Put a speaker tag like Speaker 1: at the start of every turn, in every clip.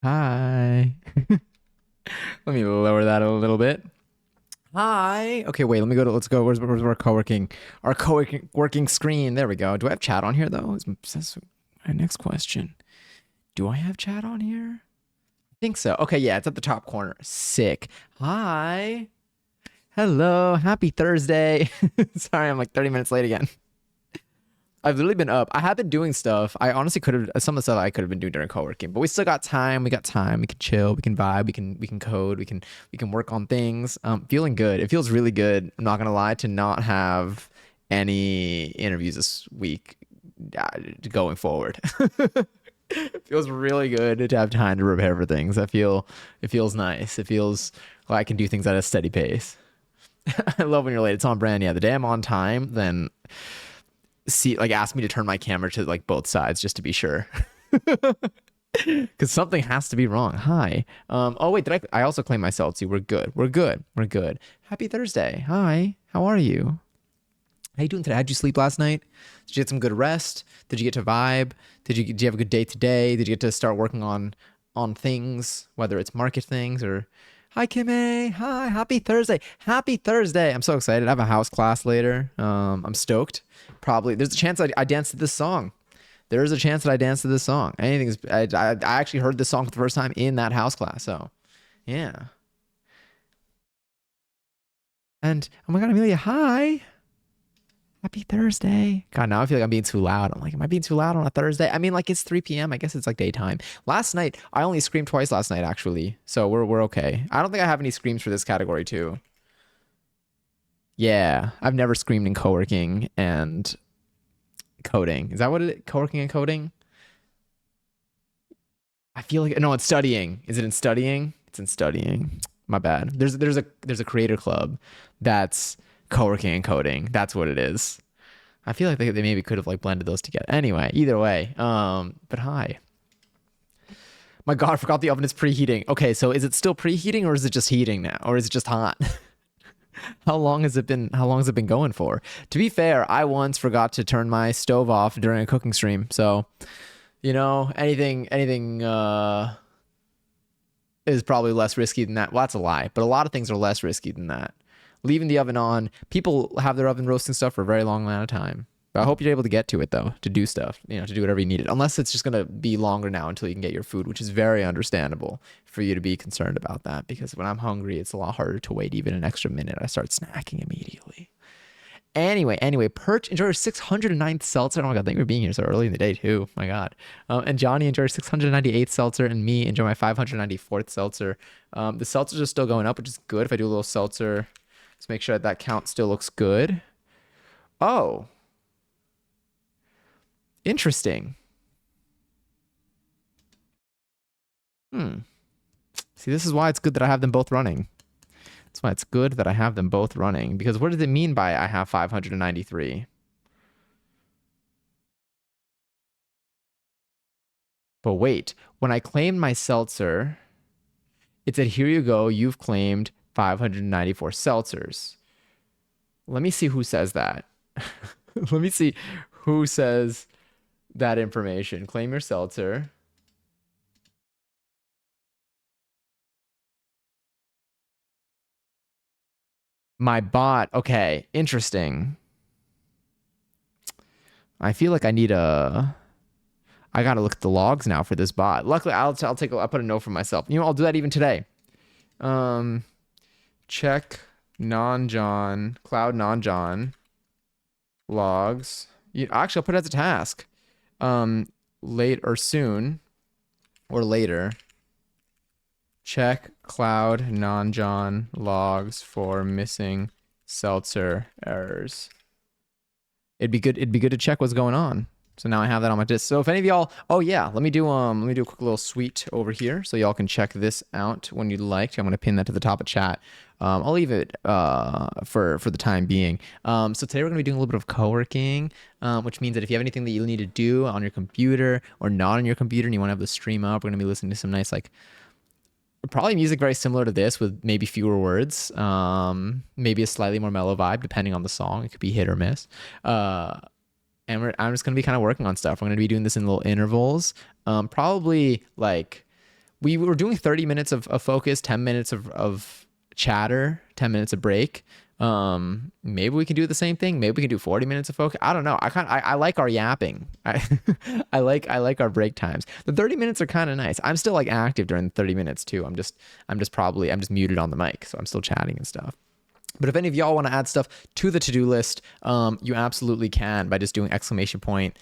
Speaker 1: Hi. Let me lower that a little bit. Hi. Okay, wait, let's go. Where's our co-working working screen? There we go. Do I have chat on here though? That's my next question. Do I have chat on here? I think so. Okay, yeah, it's at the top corner. Sick. Hi. Hello. Happy Thursday. Sorry, I'm like 30 minutes late again. I've literally been up. I have been doing stuff. I honestly could have some of the stuff I could have been doing during co-working, but we still got time. We got time. We can chill. We can vibe. We can code. We can work on things. Feeling good. It feels really good. I'm not gonna lie to not have any interviews this week going forward. It feels really good to have time to prepare for things. It feels nice. It feels like I can do things at a steady pace. I love when you're late. It's on brand. Yeah, the day I'm on time, then see like ask me to turn my camera to like both sides just to be sure because something has to be wrong. Hi. Oh wait, did I also claim myself too? We're good. Happy Thursday. Hi, how are you? How you doing today? How'd you sleep last night? Did you get some good rest? Did you get to vibe? Did you have a good day today? Did you get to start working on things, whether it's market things or hi Kimmy. Hi, happy Thursday. Happy Thursday. I'm so excited. I have a house class later. I'm stoked. Probably there's a chance I dance to this song. There is a chance that I dance to this song. Anything's I actually heard this song for the first time in that house class. So yeah. And oh my god, Amelia, hi. Happy Thursday. God, now I feel like I'm being too loud. I'm like, am I being too loud on a Thursday? I mean, like it's 3 p.m. I guess it's like daytime. Last night, I only screamed twice last night, actually. So we're okay. I don't think I have any screams for this category too. Yeah, I've never screamed in co-working and coding. Is that what it? Co-working and coding? I feel like no, it's studying. Is it in studying? It's in studying. My bad. There's a creator club that's co-working and coding. That's what it is. I feel like they maybe could have like blended those together. Anyway, either way. But hi. My God, I forgot the oven is preheating. Okay, so is it still preheating or is it just heating now? Or is it just hot? How long has it been going for? To be fair, I once forgot to turn my stove off during a cooking stream. So, anything is probably less risky than that. Well, that's a lie, but a lot of things are less risky than that. Leaving the oven on, people have their oven roasting stuff for a very long amount of time. But I hope you're able to get to it though, to do stuff, to do whatever you need it. Unless it's just gonna be longer now until you can get your food, which is very understandable for you to be concerned about that. Because when I'm hungry, it's a lot harder to wait even an extra minute. I start snacking immediately. Anyway, Perch enjoy your 609th seltzer. Oh my god, thank you for being here so early in the day too. My god. And Johnny enjoy your 698th seltzer, and me enjoy my 594th seltzer. The seltzers are still going up, which is good. If I do a little seltzer, let's make sure that count still looks good. Oh, interesting. Hmm. See, this is why it's good that I have them both running. That's why it's good that I have them both running. Because what does it mean by I have 593? But wait, when I claimed my seltzer, it said, here you go, you've claimed 594 seltzers. Let me see who says that. Let me see who says that information. Claim your seltzer. My bot. Okay, interesting. I feel like I gotta look at the logs now for this bot. Luckily, I'll put a note for myself. I'll do that even today. Um, check non-John cloud non-John logs. Actually, I'll put it as a task. Um, late or soon or later. Check cloud non-John logs for missing seltzer errors. It'd be good to check what's going on. So now I have that on my disk. So if any of y'all, oh yeah, let me do a quick little suite over here so y'all can check this out when you'd like. I'm gonna pin that to the top of chat. I'll leave it for the time being. So today we're gonna be doing a little bit of co-working, which means that if you have anything that you need to do on your computer or not on your computer and you want to have the stream up, we're gonna be listening to some nice like probably music very similar to this with maybe fewer words, maybe a slightly more mellow vibe depending on the song. It could be hit or miss. And I'm just gonna be kind of working on stuff. We're gonna be doing this in little intervals. Probably like we were doing 30 minutes of focus, 10 minutes of chatter, 10 minutes of break. Maybe we can do the same thing. Maybe we can do 40 minutes of focus. I don't know. I like our yapping. I like our break times. The 30 minutes are kind of nice. I'm still like active during the 30 minutes too. I'm just muted on the mic, so I'm still chatting and stuff. But if any of y'all want to add stuff to the to-do list, you absolutely can by just doing exclamation point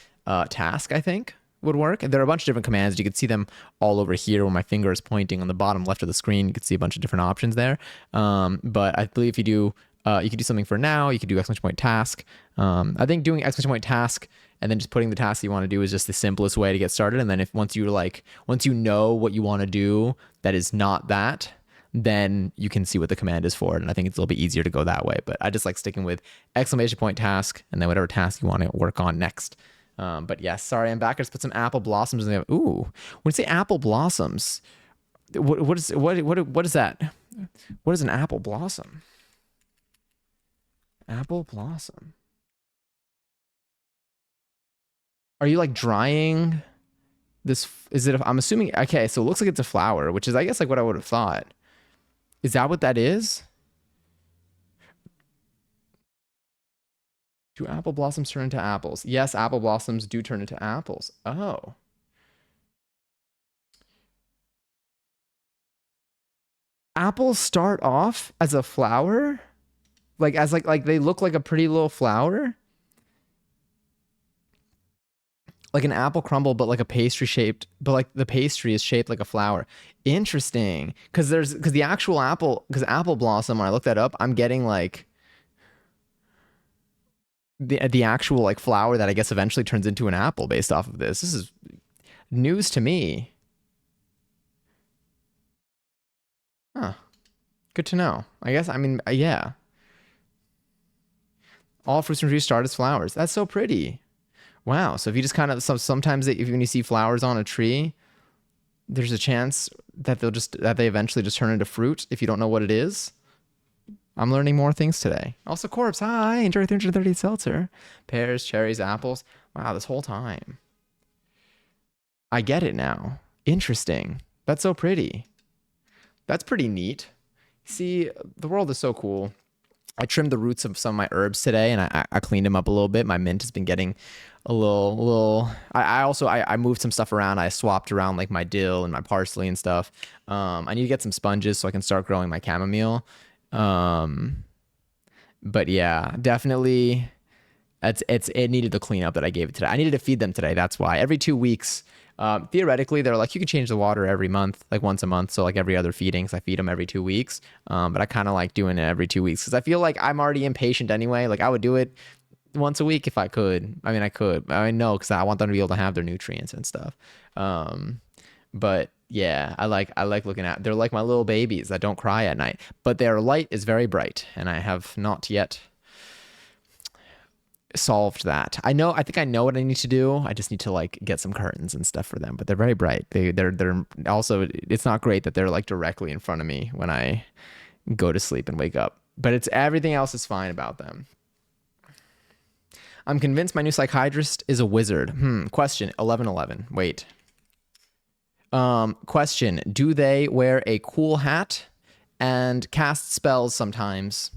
Speaker 1: task, I think would work. And there are a bunch of different commands. You can see them all over here where my finger is pointing on the bottom left of the screen. You can see a bunch of different options there. But I believe if you do, you can do something for now. You can do exclamation point task. I think doing exclamation point task and then just putting the task you want to do is just the simplest way to get started. And then once you know what you want to do that is not that, then you can see what the command is for it. And I think it's a little bit easier to go that way. But I just like sticking with exclamation point task and then whatever task you want to work on next. But yes, sorry, I'm back. I just put some apple blossoms in there. Ooh, when you say apple blossoms, what is that? What is an apple blossom? Apple blossom. Are you like drying this? I'm assuming, okay, so it looks like it's a flower, which is, I guess, like what I would have thought. Is that what that is? Do apple blossoms turn into apples? Yes, apple blossoms do turn into apples. Oh. Apples start off as a flower? Like they look like a pretty little flower? Like an apple crumble, but like a pastry shaped, but like the pastry is shaped like a flower. Interesting. Because the actual apple, because apple blossom, when I look that up, I'm getting like the actual like flower that I guess eventually turns into an apple based off of this. This is news to me. Huh. Good to know. I guess, I mean, yeah. All fruits and trees start as flowers. That's so pretty. Wow. So if you just kind of, sometimes when you see flowers on a tree, there's a chance that they eventually just turn into fruit if you don't know what it is. I'm learning more things today. Also, Corpse, hi. Enjoy 330 seltzer. Pears, cherries, apples. Wow, this whole time. I get it now. Interesting. That's so pretty. That's pretty neat. See, the world is so cool. I trimmed the roots of some of my herbs today, and I cleaned them up a little bit. My mint has been getting a little. I moved some stuff around. I swapped around like my dill and my parsley and stuff. I need to get some sponges so I can start growing my chamomile. But yeah, definitely, it needed the cleanup that I gave it today. I needed to feed them today. That's why every 2 weeks. Theoretically, they're like, you can change the water every month, like once a month. So like every other feedings, I feed them every 2 weeks. But I kind of like doing it every 2 weeks because I feel like I'm already impatient anyway. Like I would do it once a week if I could. I mean, I could. I know because I want them to be able to have their nutrients and stuff. But yeah, I like looking at. They're like my little babies that don't cry at night, but their light is very bright, and I have not yet solved that. I think I know what I need to do. I just need to like get some curtains and stuff for them, but they're very bright. They're also, it's not great that they're like directly in front of me when I go to sleep and wake up, but it's everything else is fine about them. I'm convinced my new psychiatrist is a wizard. Question 1111. Wait. Question, do they wear a cool hat and cast spells sometimes?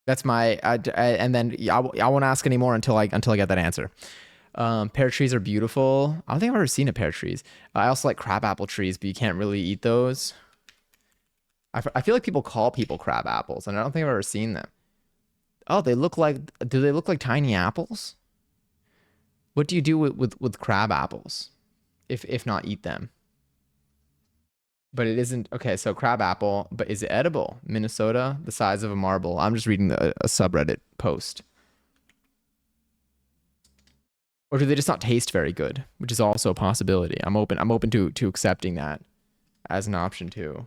Speaker 1: That's my, and then I won't ask anymore until I get that answer. Pear trees are beautiful. I don't think I've ever seen a pear trees. I also like crabapple trees, but you can't really eat those. I feel like people call people crab apples, and I don't think I've ever seen them. Oh, do they look like tiny apples? What do you do with crab apples? If not eat them? But it isn't, okay, so crab apple, but is it edible? Minnesota, the size of a marble. I'm just reading a subreddit post. Or do they just not taste very good? Which is also a possibility. I'm open to accepting that as an option too.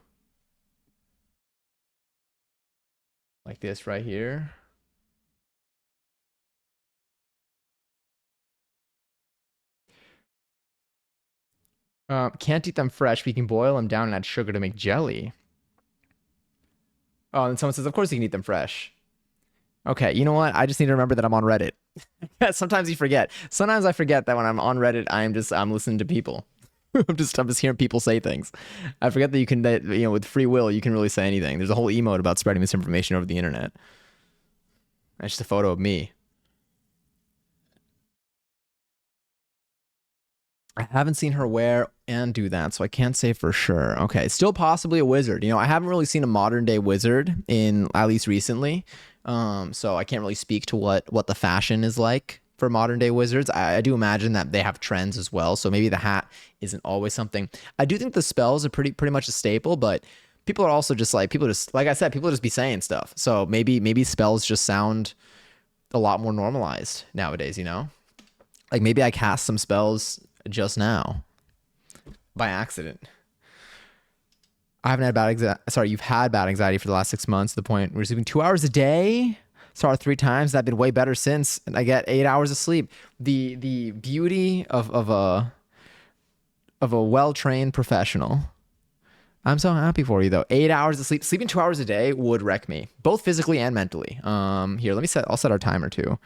Speaker 1: Like this right here. Can't eat them fresh, but you can boil them down and add sugar to make jelly. Oh, and someone says, of course you can eat them fresh. Okay, you know what? I just need to remember that I'm on Reddit. Sometimes you forget. Sometimes I forget that when I'm on Reddit, I'm listening to people. I'm just hearing people say things. I forget that with free will, you can really say anything. There's a whole emote about spreading misinformation over the internet. That's just a photo of me. I haven't seen her wear and do that, so I can't say for sure. Okay, still possibly a wizard. I haven't really seen a modern day wizard in at least recently, so I can't really speak to what the fashion is like for modern day wizards. I do imagine that they have trends as well, so maybe the hat isn't always something. I do think the spells are pretty much a staple, but people are also just like I said, people just be saying stuff. So maybe spells just sound a lot more normalized nowadays. Like maybe I cast some spells just now by accident. I haven't had bad anxiety. Sorry, you've had bad anxiety for the last 6 months to the point where you're sleeping 2 hours a day. Saw 3 times. I've been way better since, and I get 8 hours of sleep. The beauty of a well trained professional. I'm so happy for you though. 8 hours of sleep. Sleeping 2 hours a day would wreck me, both physically and mentally. Here, I'll set our timer too.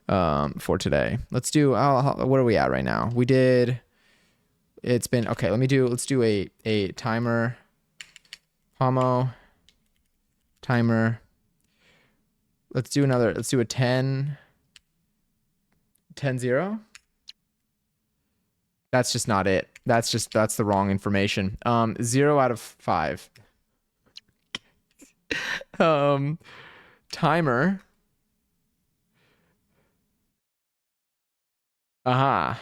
Speaker 1: For today. Let's do, what are we at right now? It's been, okay, let's do a timer, Pomo, timer. Let's do a 10, 0. That's just not it. That's the wrong information. 0 out of 5. Timer. Aha.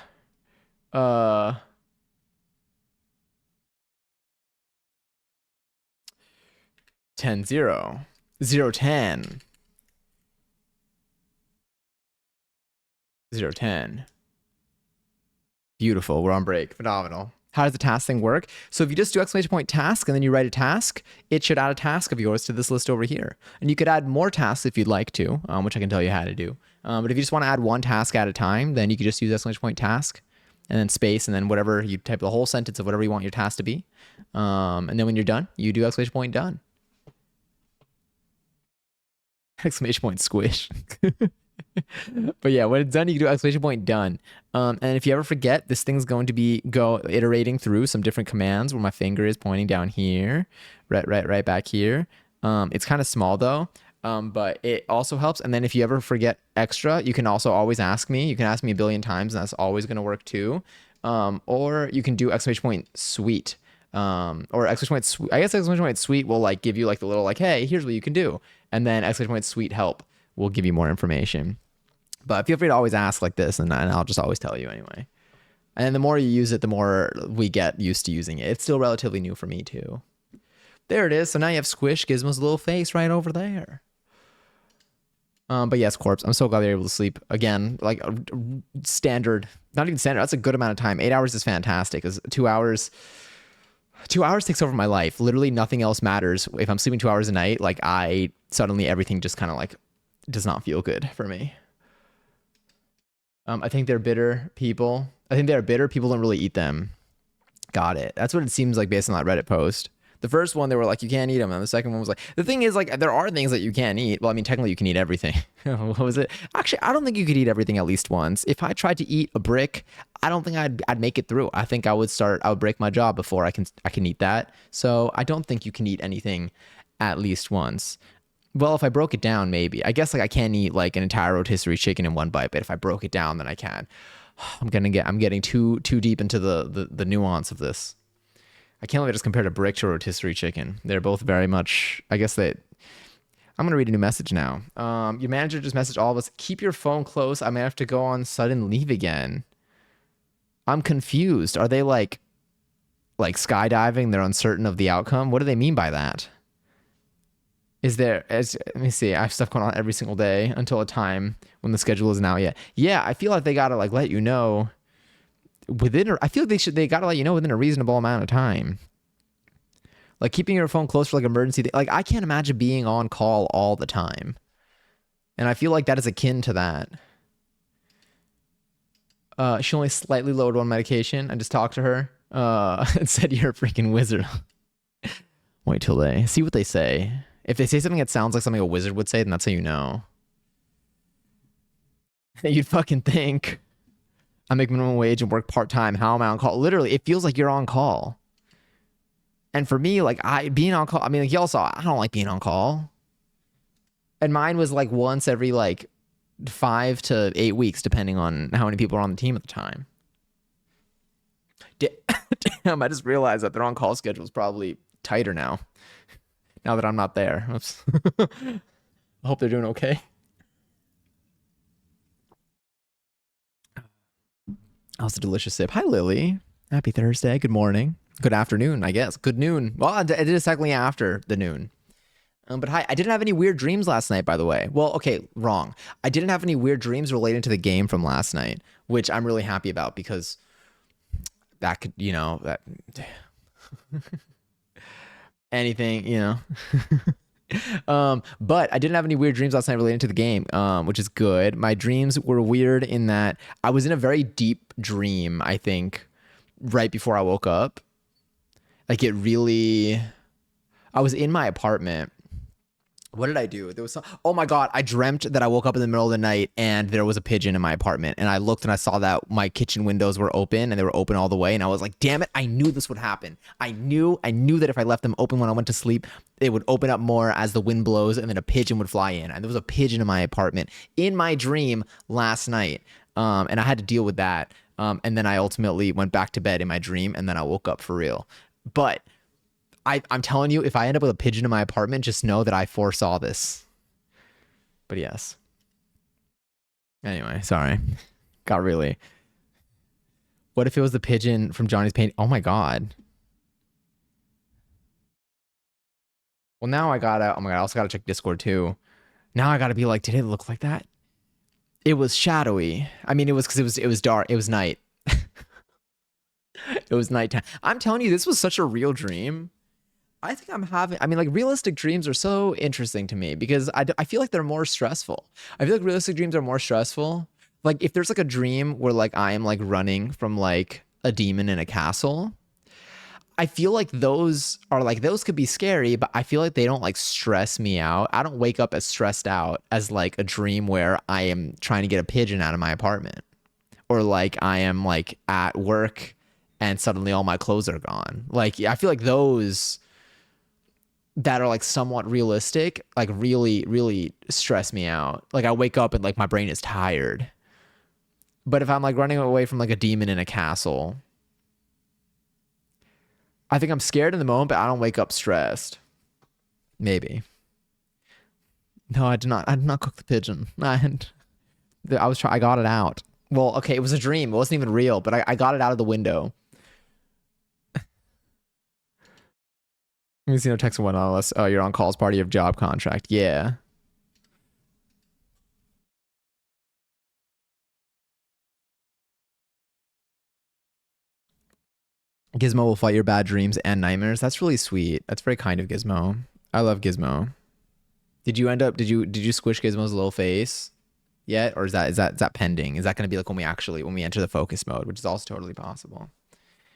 Speaker 1: 10, 0. 0, 10. 0, 10. Beautiful. We're on break. Phenomenal. How does the task thing work? So if you just do exclamation point task and then you write a task, it should add a task of yours to this list over here. And you could add more tasks if you'd like to, which I can tell you how to do. But if you just want to add one task at a time, then you could just use exclamation point task and then space and then whatever, you type the whole sentence of whatever you want your task to be. And then when you're done, you do exclamation point done. Exclamation point squish. But yeah, when it's done, you can do exclamation point done. And if you ever forget, this thing's going to be iterating through some different commands where my finger is pointing down here, right back here. It's kind of small though, but it also helps. And then if you ever forget extra, you can also always ask me. You can ask me a billion times, and that's always going to work too. Or you can do exclamation point sweet. Or exclamation point sweet. I guess exclamation point sweet will like give you like the little like, hey, here's what you can do. And then exclamation point sweet help will give you more information. But feel free to always ask like this, and I'll just always tell you anyway. And the more you use it, the more we get used to using it. It's still relatively new for me too. There it is. So now you have Squish Gizmo's little face right over there. But yes, Corpse, I'm so glad you're able to sleep again. Like standard, not even standard. That's a good amount of time. 8 hours is fantastic. Because 2 hours takes over my life. Literally nothing else matters. If I'm sleeping 2 hours a night, like suddenly everything just kind of like does not feel good for me. I think they're bitter people. I think they're bitter. People don't really eat them. Got it. That's what it seems like based on that Reddit post. The first one, they were like, you can't eat them. And the second one was like, the thing is, like, there are things that you can't eat. Well, I mean, technically you can eat everything. What was it? Actually, I don't think you could eat everything at least once. If I tried to eat a brick, I don't think I'd make it through. I think I would break my jaw before I can eat that. So I don't think you can eat anything at least once. Well, if I broke it down, maybe. I guess like I can't eat like an entire rotisserie chicken in one bite, but if I broke it down, then I can. I'm getting too deep into the nuance of this. I can't believe I just compared a brick to a rotisserie chicken. They're both very much, I guess I'm going to read a new message now. Your manager just messaged all of us, keep your phone close. I may have to go on sudden leave again. I'm confused. Are they like skydiving? They're uncertain of the outcome. What do they mean by that? Let me see. I have stuff going on every single day until a time when the schedule isn't out yet. Yeah, I feel like they gotta like let you know I feel like they gotta let you know within a reasonable amount of time. Like keeping your phone close for like emergency. Like I can't imagine being on call all the time. And I feel like that is akin to that. She only slightly lowered one medication. I just talked to her and said, you're a freaking wizard. Wait till they see what they say. If they say something that sounds like something a wizard would say, then that's how you know. You'd fucking think. I make minimum wage and work part-time. How am I on call? Literally, it feels like you're on call. And for me, like I being on call, I mean, like y'all saw, I don't like being on call. And mine was like once every like 5 to 8 weeks, depending on how many people are on the team at the time. Damn, I just realized that their on call schedule is probably tighter now. Now that I'm not there. Oops. I hope they're doing okay. That was a delicious sip. Hi, Lily. Happy Thursday. Good morning. Good afternoon, I guess. Good noon. Well, it is technically after the noon. But hi, I didn't have any weird dreams last night, by the way. Well, okay, wrong. I didn't have any weird dreams related to the game from last night, which I'm really happy about because that could, that anything, but I didn't have any weird dreams last night related to the game, which is good. My dreams were weird in that I was in a very deep dream, I think, right before I woke up. Like I was in my apartment. What did I do? Oh my God, I dreamt that I woke up in the middle of the night and there was a pigeon in my apartment. And I looked and I saw that my kitchen windows were open and they were open all the way. And I was like, damn it, I knew this would happen. I knew that if I left them open when I went to sleep, it would open up more as the wind blows and then a pigeon would fly in. And there was a pigeon in my apartment in my dream last night. And I had to deal with that. And then I ultimately went back to bed in my dream and then I woke up for real. But I'm telling you, if I end up with a pigeon in my apartment, just know that I foresaw this. But yes. Anyway, sorry. Got really. What if it was the pigeon from Johnny's painting? Oh my God. Well, now I gotta, oh my God, I also gotta check Discord too. Now I gotta be like, did it look like that? It was shadowy. I mean, it was because it was dark. It was night. It was nighttime. I'm telling you, this was such a real dream. I think I mean, like realistic dreams are so interesting to me because I feel like they're more stressful. I feel like realistic dreams are more stressful. Like if there's like a dream where like I am like running from like a demon in a castle, I feel like those could be scary, but I feel like they don't like stress me out. I don't wake up as stressed out as like a dream where I am trying to get a pigeon out of my apartment or like I am like at work and suddenly all my clothes are gone. Like I feel like those that are like somewhat realistic, like really, really stress me out. Like I wake up and like my brain is tired. But if I'm like running away from like a demon in a castle, I think I'm scared in the moment, but I don't wake up stressed. Maybe. No, I did not. I did not cook the pigeon. I got it out. Well, okay, it was a dream. It wasn't even real, but I got it out of the window. You see no text and whatnot unless you're on calls party of job contract. Yeah. Gizmo will fight your bad dreams and nightmares. That's really sweet. That's very kind of Gizmo. I love Gizmo. Did you squish Gizmo's little face yet? Or is that pending? Is that gonna be like when we enter the focus mode, which is also totally possible.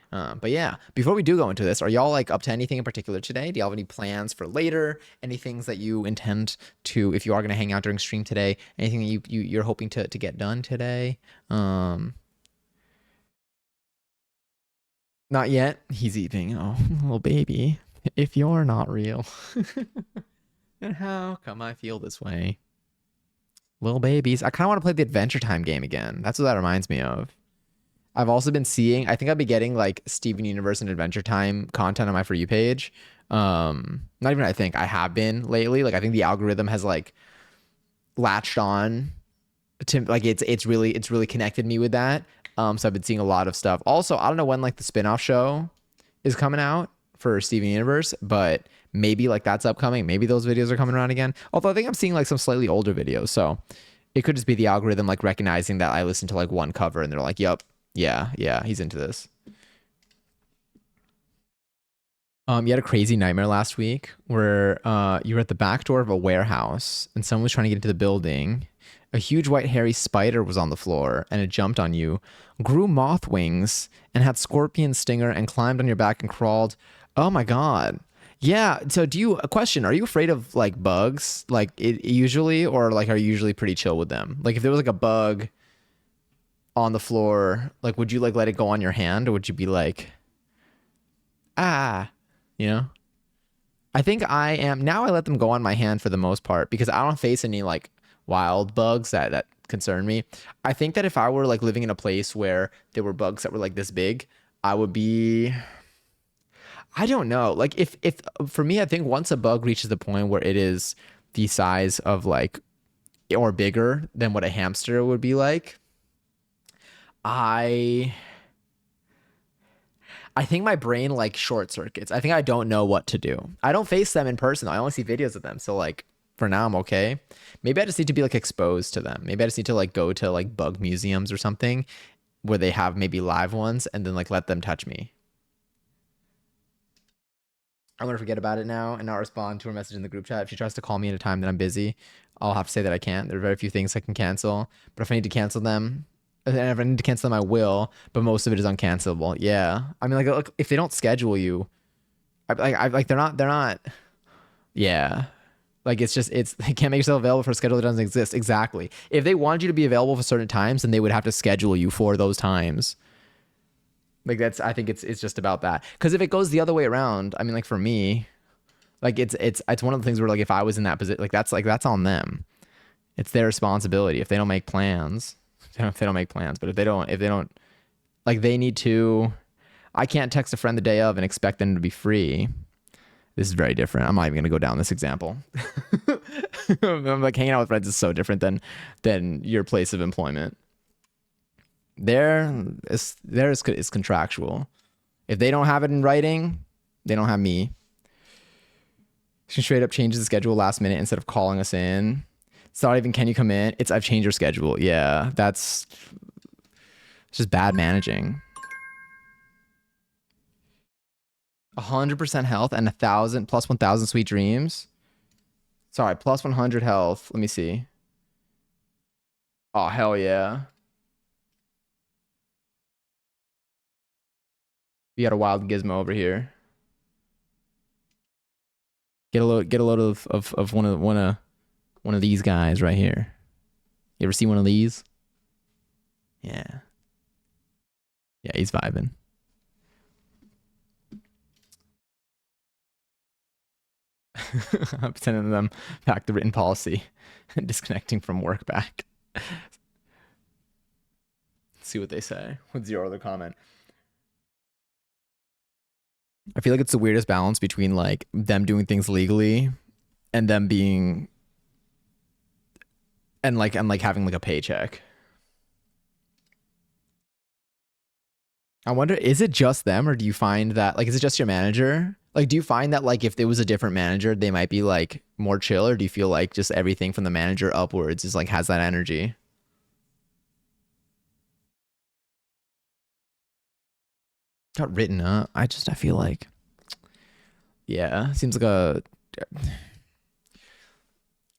Speaker 1: But yeah, before we do go into this, are y'all like up to anything in particular today? Do y'all have any plans for later? Any things that you intend to, if you are going to hang out during stream today, anything that you're hoping to get done today? Not yet. He's eating. Oh, little baby. If you're not real. And how come I feel this way? Little babies. I kind of want to play the Adventure Time game again. That's what that reminds me of. I've also been seeing, I think I've been getting like Steven Universe and Adventure Time content on my For You page. Not even I think I have been lately. Like I think the algorithm has like latched on to like it's really connected me with that. So I've been seeing a lot of stuff. Also, I don't know when like the spin-off show is coming out for Steven Universe, but maybe like that's upcoming. Maybe those videos are coming around again. Although I think I'm seeing like some slightly older videos. So it could just be the algorithm like recognizing that I listen to like one cover and they're like, yep. Yeah, he's into this. You had a crazy nightmare last week where you were at the back door of a warehouse and someone was trying to get into the building. A huge white hairy spider was on the floor and it jumped on you, grew moth wings and had scorpion stinger and climbed on your back and crawled. Oh my God. Yeah. So a question, are you afraid of like bugs like it usually, or like are you usually pretty chill with them? Like if there was like a bug on the floor, like would you like let it go on your hand or would you be like, ah, you know? I think I am now. I let them go on my hand for the most part because I don't face any like wild bugs that concern me. I think that if I were like living in a place where there were bugs that were like this big, I would be. I don't know. Like if for me, I think once a bug reaches the point where it is the size of like or bigger than what a hamster would be like, I I think my brain like short circuits. I think I don't know what to do. I don't face them in person. I only see videos of them. So like for now I'm okay. Maybe I just need to be like exposed to them. Maybe I just need to like go to like bug museums or something where they have maybe live ones and then like let them touch me. I'm gonna forget about it now and not respond to her message in the group chat. If she tries to call me at a time that I'm busy, I'll have to say that I can't. There are very few things I can cancel. But if I need to cancel them, and if I need to cancel them, I will. But most of it is uncancelable. Yeah. I mean, like, look, if they don't schedule you, like they're not. Yeah. Like it's just they can't make yourself available for a schedule that doesn't exist. Exactly. If they wanted you to be available for certain times, then they would have to schedule you for those times. Like that's I think it's just about that. Because if it goes the other way around, I mean, like for me, like it's one of the things where like if I was in that position, like that's on them. It's their responsibility if they don't make plans. If they don't make plans, but if they don't like they need to. I can't text a friend the day of and expect them to be free. This is very different. I'm not even gonna go down this example. I'm like hanging out with friends is so different than your place of employment. There is contractual. If they don't have it in writing, they don't have me. She straight up changes the schedule last minute instead of calling us in. It's not even can you come in? It's I've changed your schedule. Yeah, it's just bad managing. 100% health and 1,000 plus 1,000 sweet dreams. Sorry, plus 100 health. Let me see. Oh hell yeah. We got a wild gizmo over here. Get a load of one of these guys right here. You ever see one of these? Yeah. Yeah, he's vibing. I'm sending them back the written policy and disconnecting from work back. See what they say with zero other comment. I feel like it's the weirdest balance between like them doing things legally and them being and like having like a paycheck. I wonder, is it just them or do you find that like is it just your manager? Like do you find that like if there was a different manager, they might be like more chill, or do you feel like just everything from the manager upwards is like has that energy? Got written up. I feel like yeah, seems like a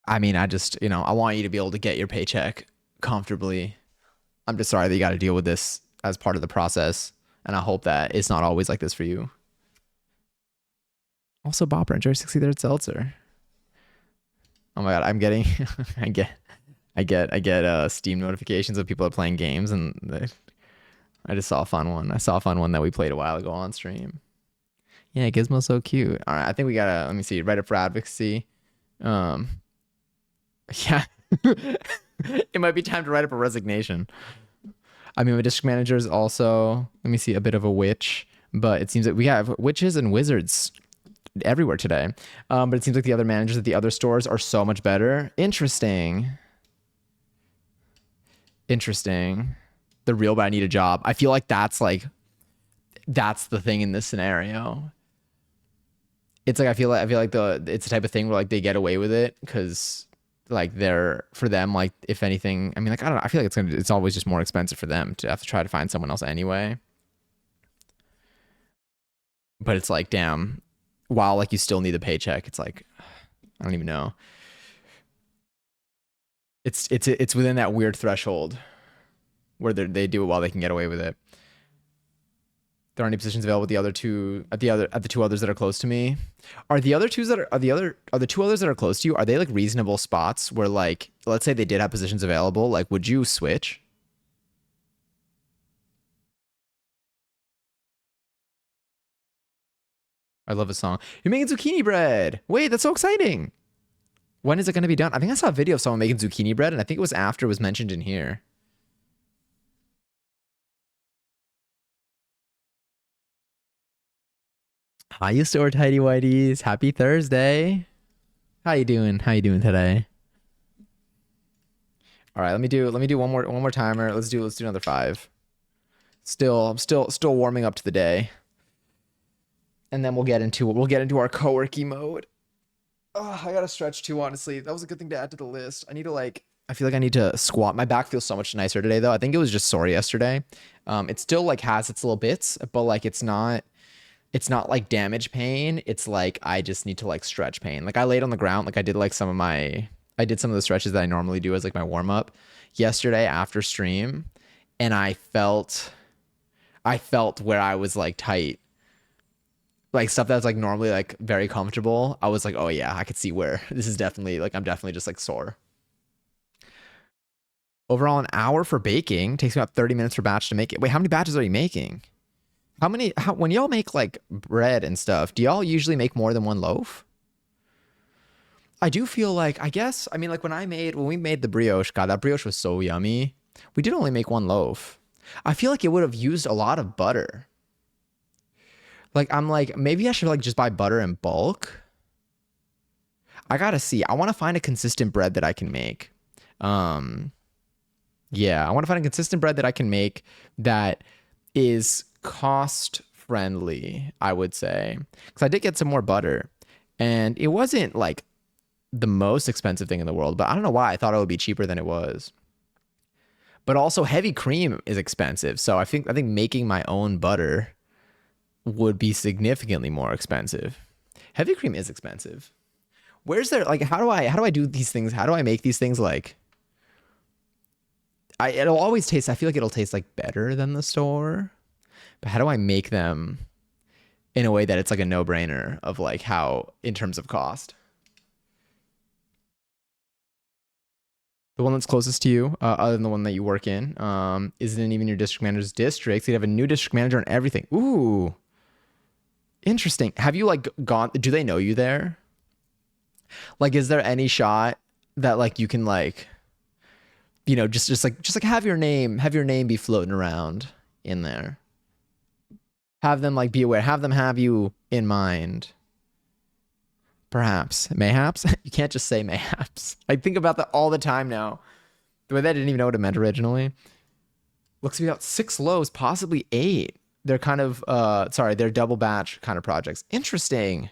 Speaker 1: I mean, I just, I want you to be able to get your paycheck comfortably. I'm just sorry that you got to deal with this as part of the process. And I hope that it's not always like this for you. Also, Bopper, enjoy 63rd Seltzer. Oh my God, I'm getting, I get Steam notifications of people are playing games, and I just saw a fun one. I saw a fun one that we played a while ago on stream. Yeah, Gizmo's so cute. All right, I think we gotta, let me see, write up for advocacy. Um, yeah, it might be time to write up a resignation. I mean, my district manager is also, let me see, a bit of a witch, but it seems that we have witches and wizards everywhere today. But it seems like the other managers at the other stores are so much better. Interesting. The real but I need a job. I feel like that's the thing in this scenario. It's like I feel like it's the type of thing where like they get away with it because like they're for them, like if anything, I mean, like I don't know, I feel like it's always just more expensive for them to have to try to find someone else anyway. But it's like, damn, while like you still need the paycheck, it's like I don't even know. It's within that weird threshold where they do it while they can get away with it. There aren't any positions available at the two others that are close to me. Are the other twos that are the two others that are close to you? Are they like reasonable spots where like let's say they did have positions available? Like, would you switch? I love a song. You're making zucchini bread. Wait, that's so exciting. When is it going to be done? I think I saw a video of someone making zucchini bread, and I think it was after it was mentioned in here. How you store tidy whiteys? Happy Thursday. How you doing? How you doing today? All right, let me do one more timer. Let's do another 5. I'm still warming up to the day. And then we'll get into our co-worky mode. Oh, I gotta stretch too, honestly. That was a good thing to add to the list. I feel like I need to squat. My back feels so much nicer today though. I think it was just sore yesterday. It still like has its little bits, but like it's not like damage pain. It's like I just need to like stretch pain. Like I laid on the ground, like I did some of the stretches that I normally do as like my warm up yesterday after stream, and I felt where I was like tight, like stuff that's like normally like very comfortable. I was like, oh yeah, I could see where this is definitely like I'm definitely just like sore. Overall, an hour for baking takes about 30 minutes per batch to make it. Wait, how many batches are you making? When y'all make like bread and stuff, do y'all usually make more than one loaf? I do feel like, I guess, I mean, like when we made the brioche, God, that brioche was so yummy. We did only make one loaf. I feel like it would have used a lot of butter. Like, I'm like, maybe I should like just buy butter in bulk. I gotta see. I want to find a consistent bread that I can make. Um, yeah, I want to find a consistent bread that I can make that is cost friendly, I would say. Because I did get some more butter, and it wasn't like the most expensive thing in the world, but I don't know why I thought it would be cheaper than it was. But also heavy cream is expensive, so I think making my own butter would be significantly more expensive. Heavy cream is expensive. Where's there like how do I do these things? How do I make these things like it'll always taste I feel like it'll taste like better than the store. But how do I make them in a way that it's like a no-brainer of like how in terms of cost? The one that's closest to you, other than the one that you work in, isn't even your district manager's district. So you'd have a new district manager and everything. Ooh, interesting. Have you like gone? Do they know you there? Like, is there any shot that like you can like, just like have your name be floating around in there. Have them like be aware. Have them have you in mind. Perhaps, mayhaps. You can't just say mayhaps. I think about that all the time now. The way that I didn't even know what it meant originally. Looks to be about 6 loaves, possibly 8. They're kind of they're double batch kind of projects. Interesting.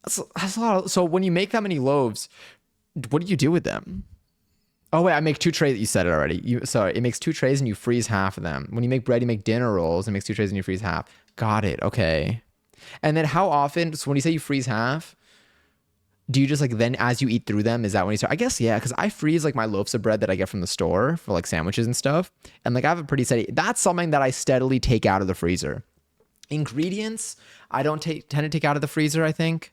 Speaker 1: That's a lot. So when you make that many loaves, what do you do with them? Oh wait, I make 2 trays. You said it already. It makes 2 trays and you freeze half of them. When you make bread, you make dinner rolls. It makes 2 trays and you freeze half. Got it. Okay. And then how often? So when you say you freeze half, do you just like then as you eat through them? Is that when you start? I guess yeah, because I freeze like my loaves of bread that I get from the store for like sandwiches and stuff. And like I have a pretty steady. That's something that I steadily take out of the freezer. Ingredients, I don't tend to take out of the freezer. I think.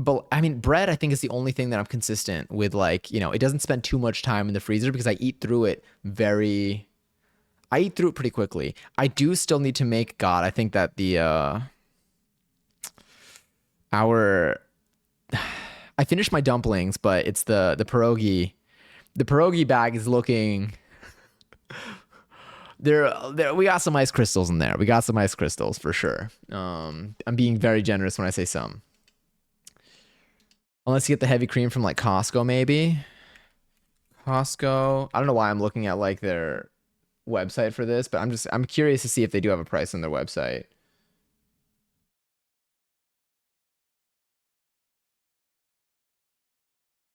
Speaker 1: But I mean, bread, I think is the only thing that I'm consistent with. Like, it doesn't spend too much time in the freezer because I eat through it pretty quickly. I do still need to make, God, I think that our, I finished my dumplings, but it's the pierogi. The pierogi bag is looking, we got some ice crystals in there. We got some ice crystals for sure. I'm being very generous when I say some. Unless you get the heavy cream from like Costco, maybe. Costco. I don't know why I'm looking at like their website for this, but I'm curious to see if they do have a price on their website.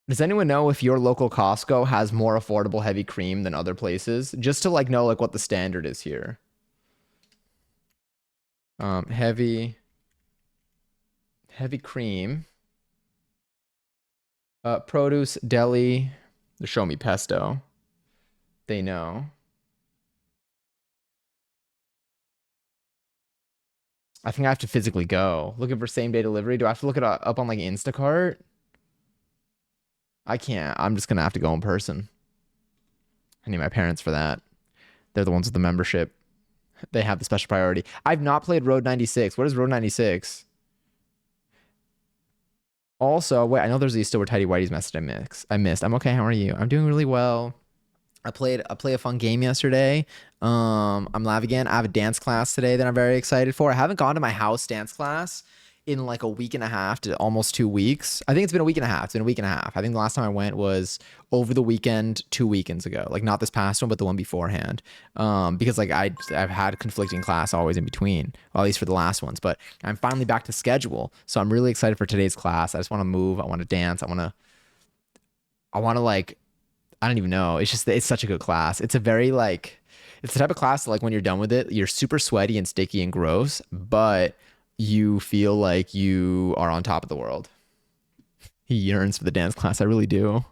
Speaker 1: Does anyone know if your local Costco has more affordable heavy cream than other places? Just to like know like what the standard is here. Heavy cream. Produce, deli. Show me pesto. They know. I think I have to physically go. Looking for same day delivery. Do I have to look it up on like Instacart? I can't. I'm just gonna have to go in person. I need my parents for that. They're the ones with the membership. They have the special priority. I've not played Road 96. What is Road 96? Also, wait, I know there's a Easter where Tidy Whitey's message I missed. I'm okay. How are you? I'm doing really well. I played a fun game yesterday. I'm live again. I have a dance class today that I'm very excited for. I haven't gone to my house dance class in like a week and a half to almost 2 weeks. I think it's been a week and a half. It's been a week and a half. I think the last time I went was over the weekend 2 weekends ago. Like not this past one, but the one beforehand. Because like I've had conflicting class always in between, well, at least for the last ones. But I'm finally back to schedule, so I'm really excited for today's class. I just want to move. I want to dance. I want to like I don't even know. It's just it's such a good class. It's a very like it's the type of class that, like when you're done with it, you're super sweaty and sticky and gross, but you feel like you are on top of the world. He yearns for the dance class. I really do.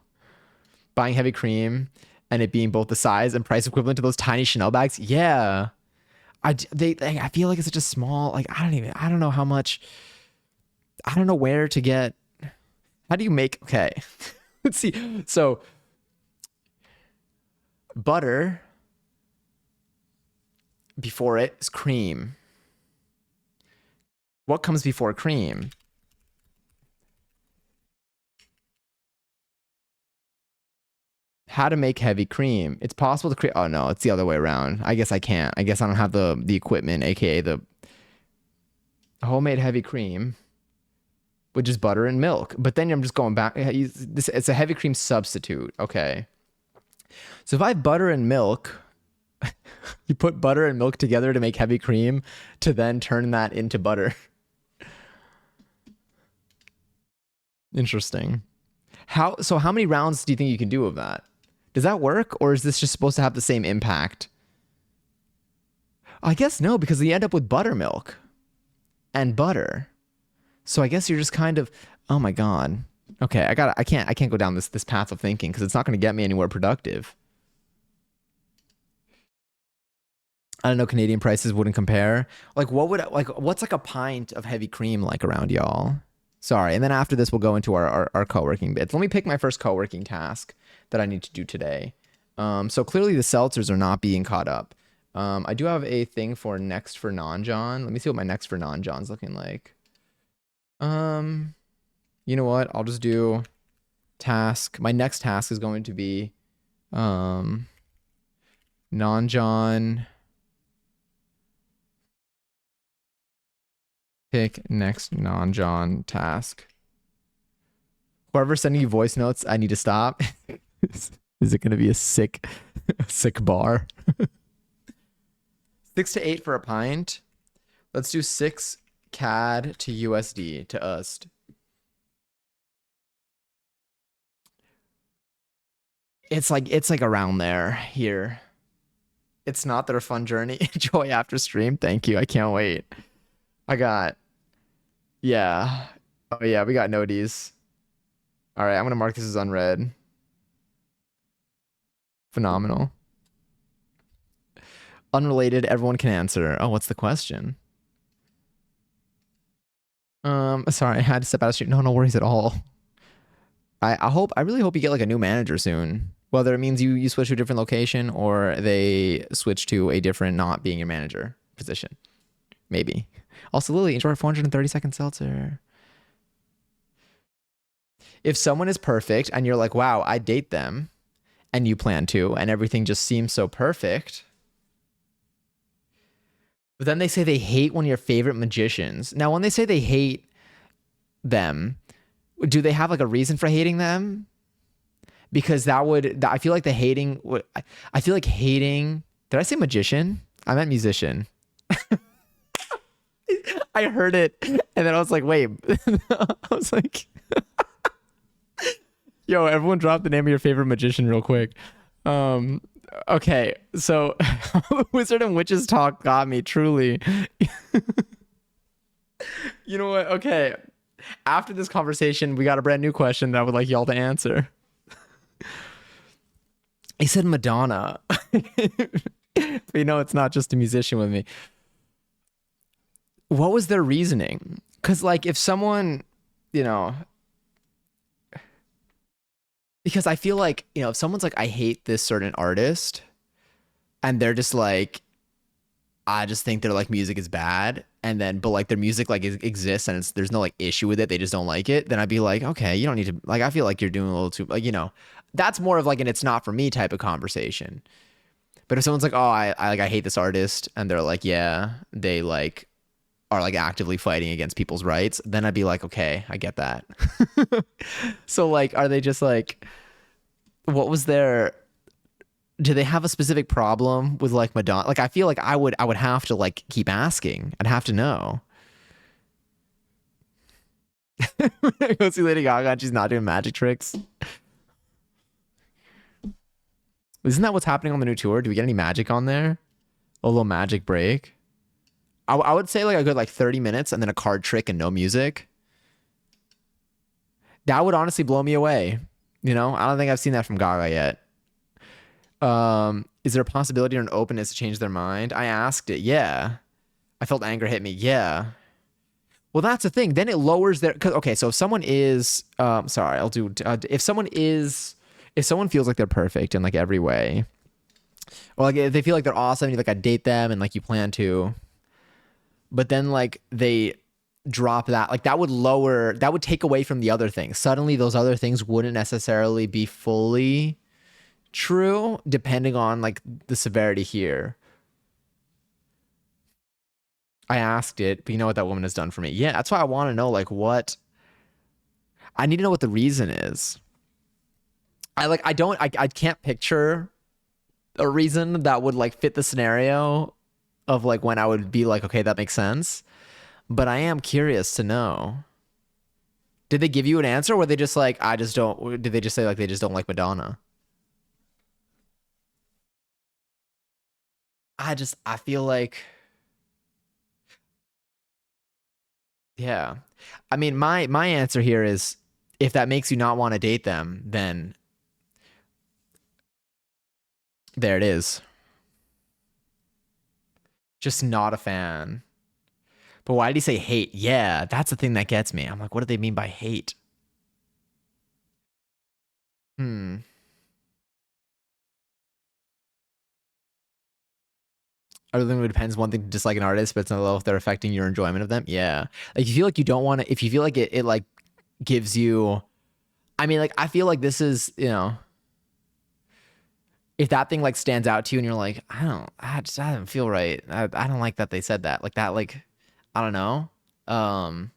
Speaker 1: Buying heavy cream and it being both the size and price equivalent to those tiny Chanel bags. Yeah. I feel like it's such a small like I don't know how much I don't know where to get. How do you make okay. Let's see. So butter before it is cream. What comes before cream? How to make heavy cream. It's possible to create. Oh no, it's the other way around. I guess I can't. I guess I don't have the equipment, aka the homemade heavy cream, which is butter and milk. But then I'm just going back. It's a heavy cream substitute. Okay. So if I have butter and milk, you put butter and milk together to make heavy cream to then turn that into butter. Interesting. How many rounds do you think you can do of that? Does that work, or is this just supposed to have the same impact? I guess no, because you end up with buttermilk and butter. So I guess you're just kind of, oh my God. Okay, I can't go down this path of thinking because it's not going to get me anywhere productive. I don't know, Canadian prices wouldn't compare. Like what's like a pint of heavy cream like around y'all? Sorry. And then after this we'll go into our co-working bits. Let me pick my first co-working task that I need to do today. So clearly the seltzers are not being caught up. I do have a thing for next for non-John. Let me see what my next for non-John's looking like. You know what? I'll just do task. My next task is going to be non-John. Pick next non-John task. Whoever's sending you voice notes, I need to stop. Is it going to be a sick bar? 6 to 8 for a pint. Let's do 6 CAD to USD to us. It's like around there here. It's not that a fun journey. Enjoy after stream. Thank you. I can't wait. I got yeah. Oh yeah, we got noties. All right, I'm gonna mark this as unread. Phenomenal. Unrelated, everyone can answer. Oh, what's the question? Sorry, I had to step out of street. No worries at all. I really hope you get like a new manager soon. Whether it means you switch to a different location or they switch to a different not being your manager position. Maybe. Also, Lily, enjoy our 430-second seltzer. If someone is perfect and you're like, wow, I date them, and you plan to, and everything just seems so perfect, but then they say they hate one of your favorite magicians. Now, when they say they hate them, do they have like a reason for hating them? Because I feel like I feel like hating, did I say magician? I meant musician. I heard it and then I was like, wait, I was like, yo, everyone drop the name of your favorite magician real quick. Okay, so Wizard and Witches talk got me truly. You know what? Okay, after this conversation, we got a brand new question that I would like y'all to answer. He said Madonna. But you know, it's not just a musician with me. What was their reasoning? Because like if someone, you know, because I feel like, if someone's like, I hate this certain artist, and they're just like, I just think their like music is bad, and then but like their music like exists and there's no like issue with it, they just don't like it, then I'd be like, okay, you don't need to like, I feel like you're doing a little too like, that's more of like an it's not for me type of conversation. But if someone's like, oh, I like I hate this artist, and they're like, yeah, they like are like actively fighting against people's rights, then I'd be like, okay, I get that. So like, are they just like, what was their do they have a specific problem with like Madonna? Like I feel like I would have to like keep asking. I'd have to know. Go see Lady Gaga and she's not doing magic tricks. Isn't that what's happening on the new tour? Do we get any magic on there? A little magic break. I would say like a good like 30 minutes and then a card trick and no music. That would honestly blow me away. I don't think I've seen that from Gaga yet. Is there a possibility or an openness to change their mind? I asked it. Yeah. I felt anger hit me. Yeah. Well, that's the thing. Then it lowers their. Cause, okay, so if someone is, sorry, I'll do. If someone feels like they're perfect in like every way, or like if they feel like they're awesome, you like I date them and like you plan to, but then like they drop that, like that would take away from the other things. Suddenly, those other things wouldn't necessarily be fully true, depending on like the severity here. I asked it, but you know what that woman has done for me? Yeah, that's why I want to know like what I need to know what the reason is. I can't picture a reason that would like fit the scenario of like when I would be like, okay, that makes sense. But I am curious to know. Did they give you an answer or were they just like, I just don't, did they just say like they just don't like Madonna? I feel like, yeah. I mean, my answer here is if that makes you not want to date them, then there it is. Just not a fan. But why did he say hate? Yeah, that's the thing that gets me. I'm like, what do they mean by hate? Hmm. Other than it depends one thing to dislike an artist, but it's not if they're affecting your enjoyment of them. Yeah. Like you feel like you don't want to, if you feel like it like gives you, I mean, like I feel like this is, if that thing like stands out to you and you're like, I don't feel right. I don't like that they said that. Like that, like, I don't know. Um,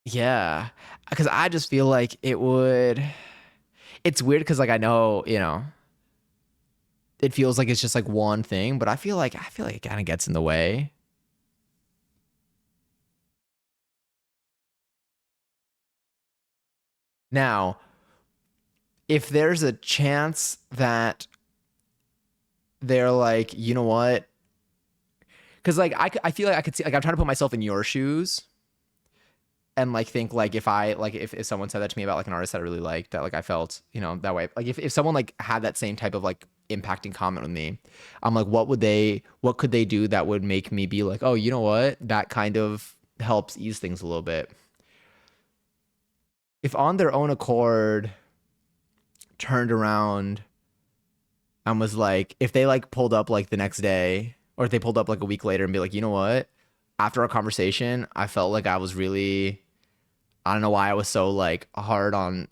Speaker 1: yeah. Cause I just feel like it's weird because like I know, it feels like it's just like one thing, but I feel like it kind of gets in the way. Now, if there's a chance that they're like, you know what? Because like I feel like I could see like I'm trying to put myself in your shoes and like think like if I like if someone said that to me about like an artist that I really liked that like I felt that way like if someone like had that same type of like impacting comment with me, I'm like what could they do that would make me be like, oh, you know what, that kind of helps ease things a little bit. If on their own accord turned around and was like, if they like pulled up like the next day or if they pulled up like a week later and be like, you know what, after our conversation I felt like I was really, I don't know why I was so like hard on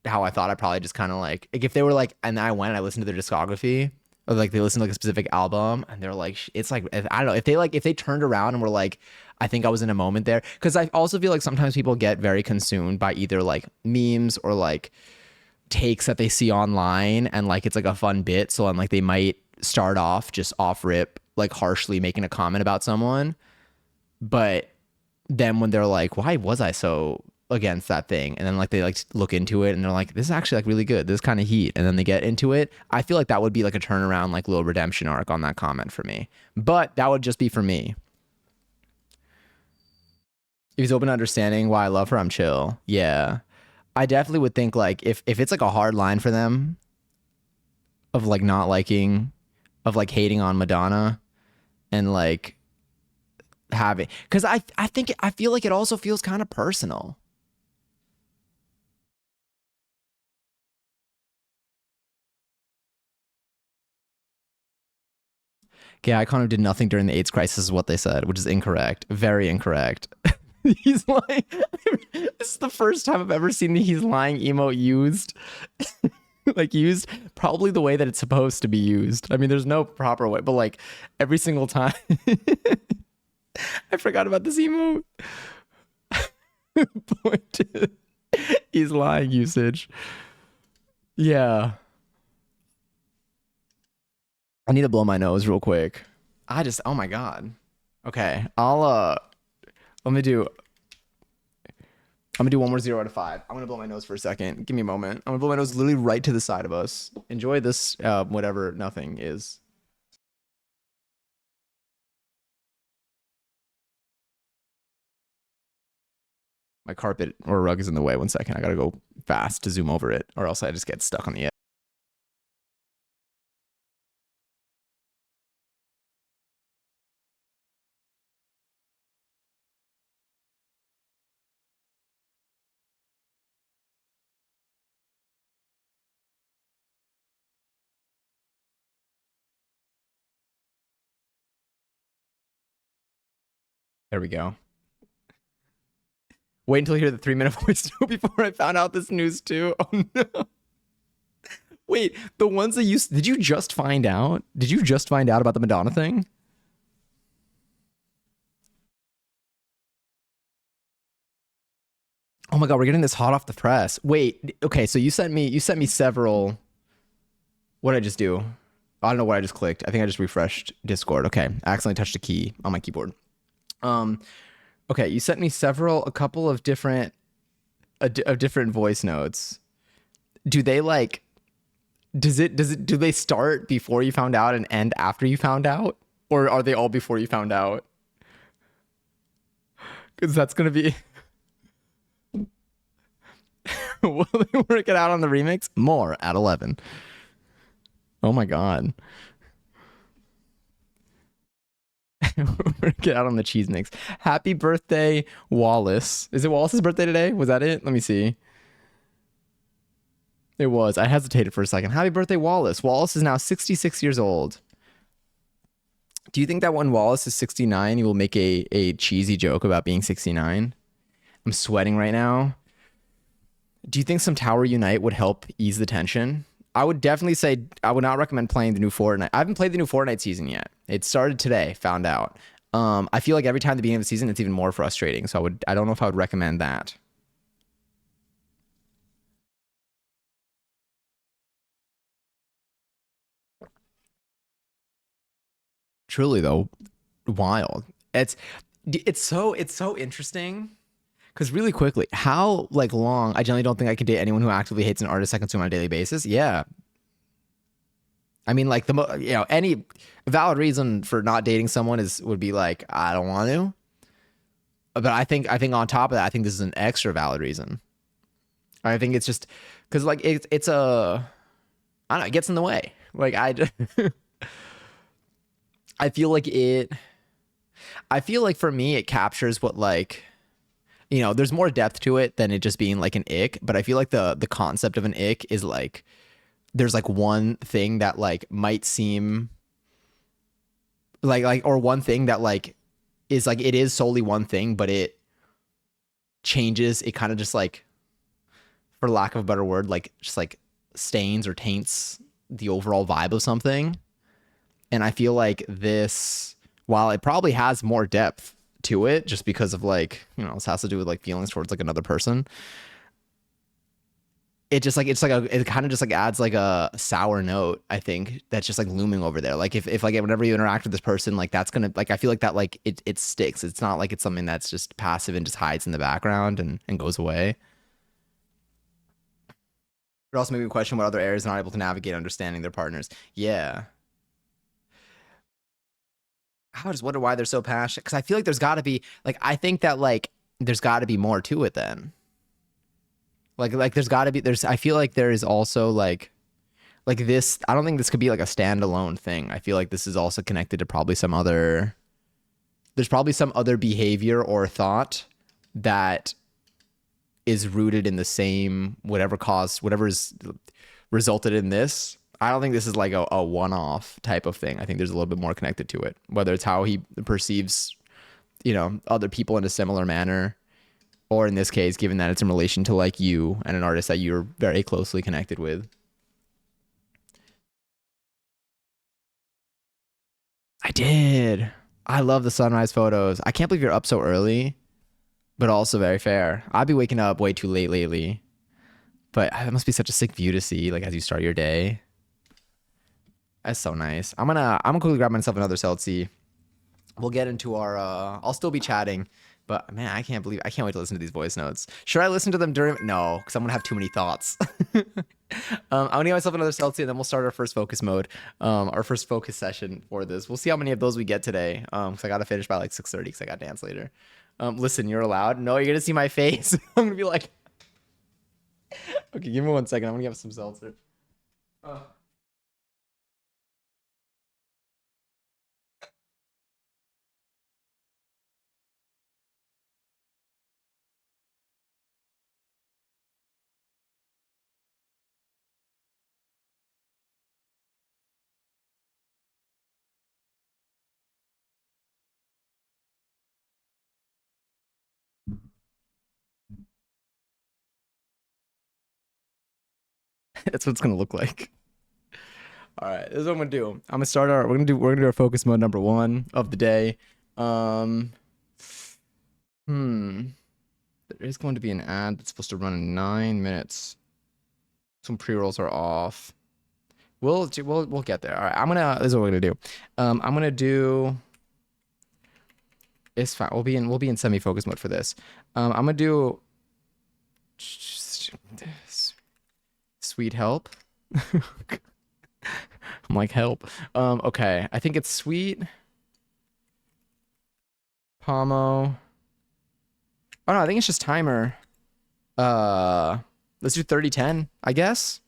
Speaker 1: how I thought I probably just kind of like if they were like, and I went and I listened to their discography or like they listened to like a specific album and they're like it's like I don't know if they turned around and were like, I think I was in a moment there, because I also feel like sometimes people get very consumed by either like memes or like takes that they see online and like it's like a fun bit, so I'm like they might start off just off rip like harshly making a comment about someone, but then when they're like, why was I so against that thing? And then like they like look into it and they're like, this is actually like really good. This kind of heat. And then they get into it. I feel like that would be like a turnaround, like little redemption arc on that comment for me. But that would just be for me. If he's open to understanding why I love her, I'm chill. Yeah. I definitely would think like if it's like a hard line for them of like not liking, of like hating on Madonna and like having, because I think I feel like it also feels kind of personal. Gay icon who did nothing during the AIDS crisis is what they said, which is incorrect. Very incorrect. He's lying. This is the first time I've ever seen the he's lying emote used. Like used probably the way that it's supposed to be used. I mean, there's no proper way, but like every single time. I forgot about this emote. He's lying usage. Yeah. I need to blow my nose real quick. Oh my God. Okay. I'm gonna do one more 0 out of 5. I'm gonna blow my nose for a second. Give me a moment. I'm gonna blow my nose literally right to the side of us. Enjoy this, whatever nothing is. My carpet or rug is in the way. 1 second. I gotta go fast to zoom over it, or else I just get stuck on the edge. There we go. Wait until you hear the 3-minute voice note before I found out this news too. Oh no. Wait, the ones that did you just find out? Did you just find out about the Madonna thing? Oh my God, we're getting this hot off the press. Wait, okay, so you sent me several. What did I just do? I don't know what I just clicked. I think I just refreshed Discord. Okay, I accidentally touched a key on my keyboard. Okay, you sent me a couple of different voice notes. Do they like do they start before you found out and end after you found out? Or are they all before you found out? Because that's gonna be will they work it out on the remix? More at 11. Oh my God. Get out on the cheese mix. Happy birthday, Wallace. Is it Wallace's birthday today? Was that it? Let me see. It was. I hesitated for a second. Happy birthday, Wallace. Wallace is now 66 years old. Do you think that when Wallace is 69, he will make a cheesy joke about being 69? I'm sweating right now. Do you think some Tower Unite would help ease the tension? I would definitely say I would not recommend playing the new Fortnite. I haven't played the new Fortnite season yet. It started today, found out. I feel like every time at the beginning of the season, it's even more frustrating. So I don't know if I would recommend that. Truly though, wild. It's so interesting. Because really quickly, how like long? I generally don't think I could date anyone who actively hates an artist I consume on a daily basis. Yeah, I mean, like any valid reason for not dating someone would be like I don't want to. But I think on top of that, I think this is an extra valid reason. I think it's just because like it's I don't know, it gets in the way. Like I feel like I feel like for me it captures what like there's more depth to it than it just being like an ick, but I feel like the concept of an ick is like there's like one thing that like might seem or one thing that like is like it is solely one thing, but it changes, it kind of just like, for lack of a better word, like just like stains or taints the overall vibe of something. And I feel like this, while it probably has more depth to it just because of like this has to do with like feelings towards like another person, it just like it kind of just like adds like a sour note, I think, that's just like looming over there. Like if like whenever you interact with this person, like that's gonna like I feel like that like it sticks. It's not like it's something that's just passive and just hides in the background and goes away. It also made me question what other areas are not able to navigate understanding their partners. Yeah, I just wonder why they're so passionate, because I feel like there's got to be like I think that like there's got to be more to it then. Like there's got to be I feel like there is also like this. I don't think this could be like a standalone thing. I feel like this is also connected to probably some other. There's probably some other behavior or thought that is rooted in the same whatever is resulted in this. I don't think this is like a one-off type of thing. I think there's a little bit more connected to it, whether it's how he perceives, other people in a similar manner, or in this case, given that it's in relation to like you and an artist that you're very closely connected with. I did. I love the sunrise photos. I can't believe you're up so early, but also very fair. I'd be waking up way too late lately, but it must be such a sick view to see, like as you start your day. That's so nice. I'm gonna quickly grab myself another Celtsy. We'll get into our I'll still be chatting, but man, I can't wait to listen to these voice notes. Should I listen to them during? No, because I'm gonna have too many thoughts. I'm gonna get myself another Celtsy, and then we'll start our first focus mode, our first focus session for this. We'll see how many of those we get today, because I gotta finish by like 6:30 because I got dance later. Listen, you're allowed. No, you're gonna see my face. I'm gonna be like, okay, give me 1 second. I'm gonna get some seltzer. Uh, That's what it's gonna look like. All right, this is what I'm gonna do. I'm gonna start our. We're gonna do our focus mode number one of the day. Um, hmm. There is going to be an ad that's supposed to run in 9 minutes. Some pre-rolls are off. We'll get there. All right, this is what we're gonna do. I'm gonna do. It's fine. We'll be in semi-focus mode for this. I'm gonna do. Sweet help. I'm like help. Okay. I think it's sweet. Pomo. Oh no, I think it's just timer. Uh, let's do 30-10, I guess.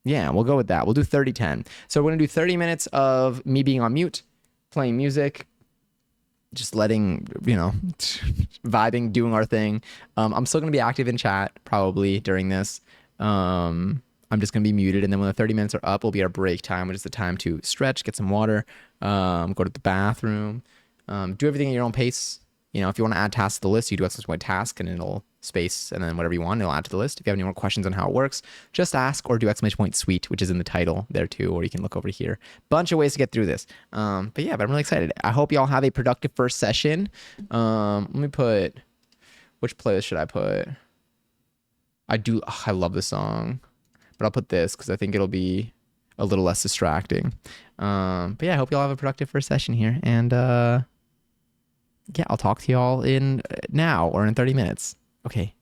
Speaker 1: Yeah, we'll go with that. We'll do 30-10. So we're gonna do 30 minutes of me being on mute, playing music, just letting, vibing, doing our thing. I'm still gonna be active in chat probably during this. I'm just gonna be muted, and then when the 30 minutes are up, will be our break time, which is the time to stretch, get some water, go to the bathroom, do everything at your own pace. If you want to add tasks to the list, you do !@ task, and it'll space, and then whatever you want, it'll add to the list. If you have any more questions on how it works, just ask, or do ! sweet, which is in the title there too, or you can look over here. Bunch of ways to get through this. But yeah, but I'm really excited. I hope y'all have a productive first session. Let me put, which playlist should I put? I love this song, but I'll put this because I think it'll be a little less distracting. But yeah, I hope y'all have a productive first session here, and yeah, I'll talk to y'all in now or in 30 minutes. Okay.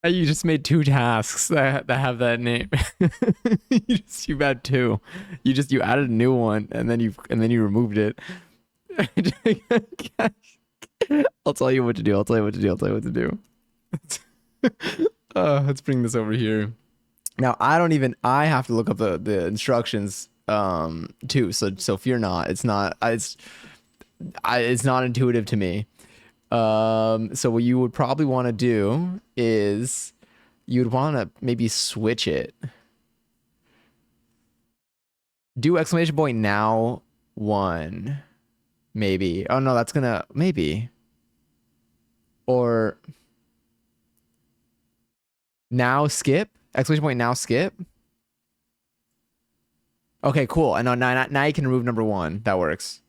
Speaker 1: You just made two tasks that have that name. You had two. You added a new one and then you removed it. I'll tell you what to do. I'll tell you what to do. I'll tell you what to do. Let's bring this over here. Now I have to look up the instructions too. So fear not. It's not intuitive to me. So what you would probably want to do is you'd want to maybe switch it. Do exclamation point now one. Maybe. Oh no, that's gonna maybe. Or now skip. Exclamation point now skip. Okay, cool. And now you can remove number one. That works.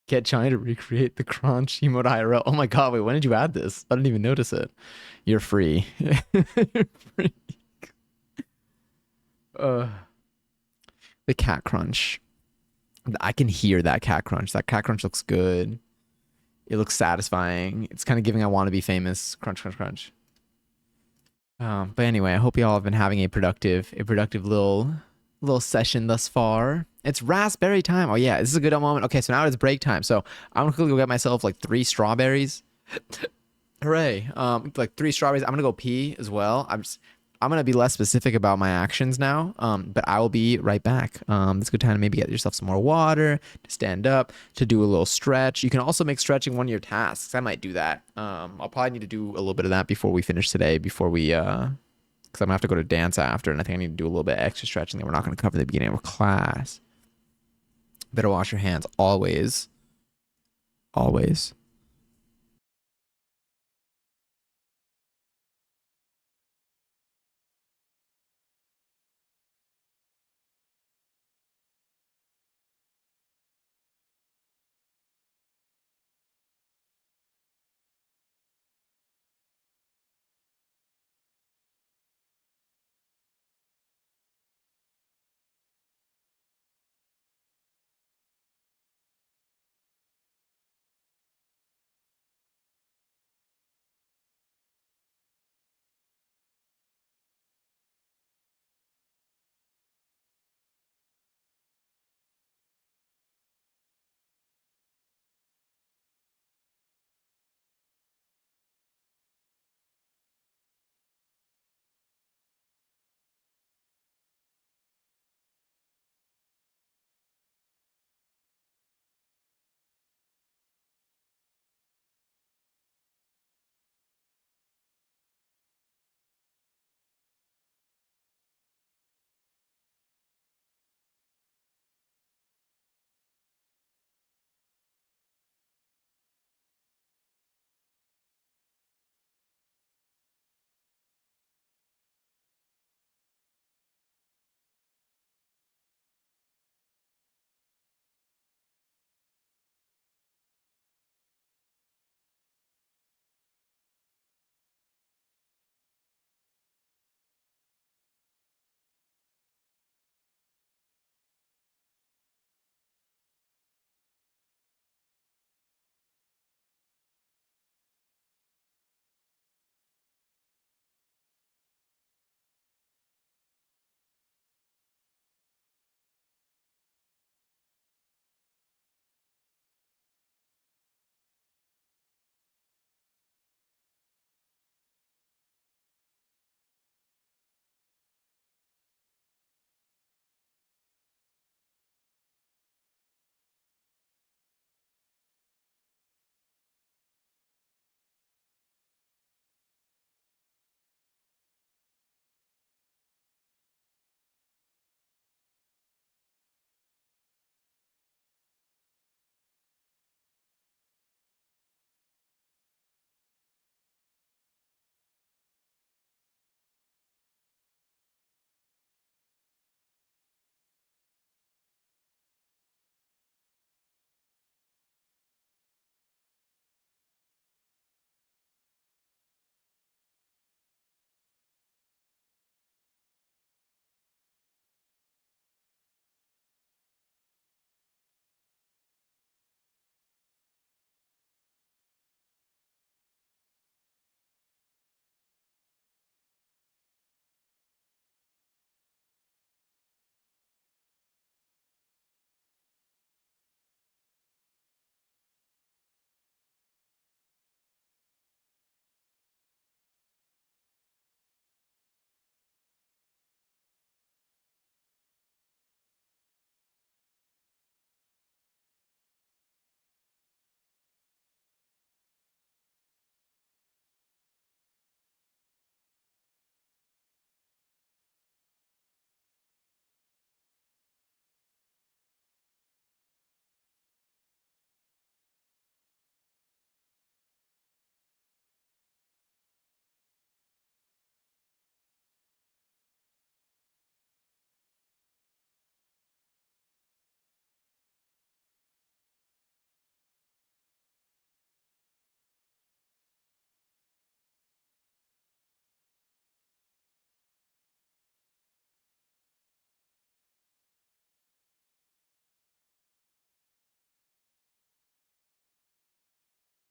Speaker 1: Get China to recreate the crunch emote IRL. Oh my god, wait, when did you add this? I didn't even notice it. You're free. You're free. Uh, the cat crunch. I can hear that cat crunch. That cat crunch looks good. It looks satisfying. It's kind of giving I want to be famous. Crunch, crunch, crunch. But anyway, I hope you all have been having a productive little session thus far. It's raspberry time. Oh yeah, this is a good moment. Okay, so now it's break time. So I'm gonna quickly go get myself like 3 strawberries. Hooray! Like 3 strawberries. I'm gonna go pee as well. I'm gonna be less specific about my actions now. But I will be right back. It's a good time to maybe get yourself some more water, to stand up, to do a little stretch. You can also make stretching one of your tasks. I might do that. I'll probably need to do a little bit of that before we finish today. Before we because I'm gonna have to go to dance after, and I think I need to do a little bit of extra stretching that we're not gonna cover at the beginning of class. Better wash your hands always. Always.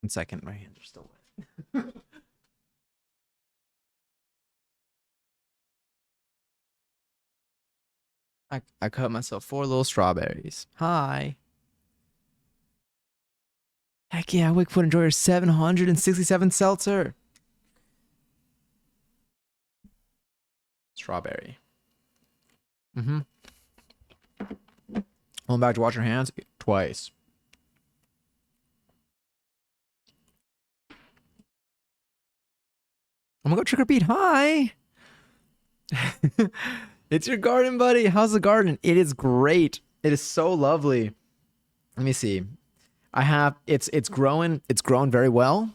Speaker 1: One second, my hands are still wet. I cut myself 4 little strawberries. Hi. Heck yeah, Wickfoot, enjoy your 767 seltzer. Strawberry. Mm-hmm. Going back to wash your hands twice. I'm gonna go trick or treat. Hi. It's your garden, buddy. How's the garden? It is great. It is so lovely. Let me see. I have it's growing very well,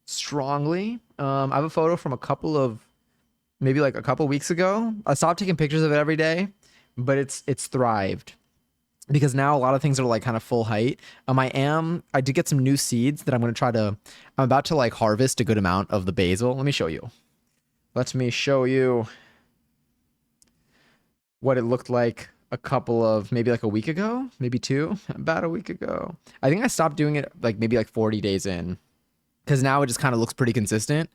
Speaker 1: strongly. I have a photo from a couple of maybe like a couple weeks ago. I stopped taking pictures of it every day, but it's thrived because now a lot of things are like kind of full height. I did get some new seeds that I'm about to like harvest a good amount of the basil. Let me show you. Let me show you what it looked like a couple of maybe like a week ago, maybe two, about a week ago. I think I stopped doing it like maybe like 40 days in because now it just kind of looks pretty consistent.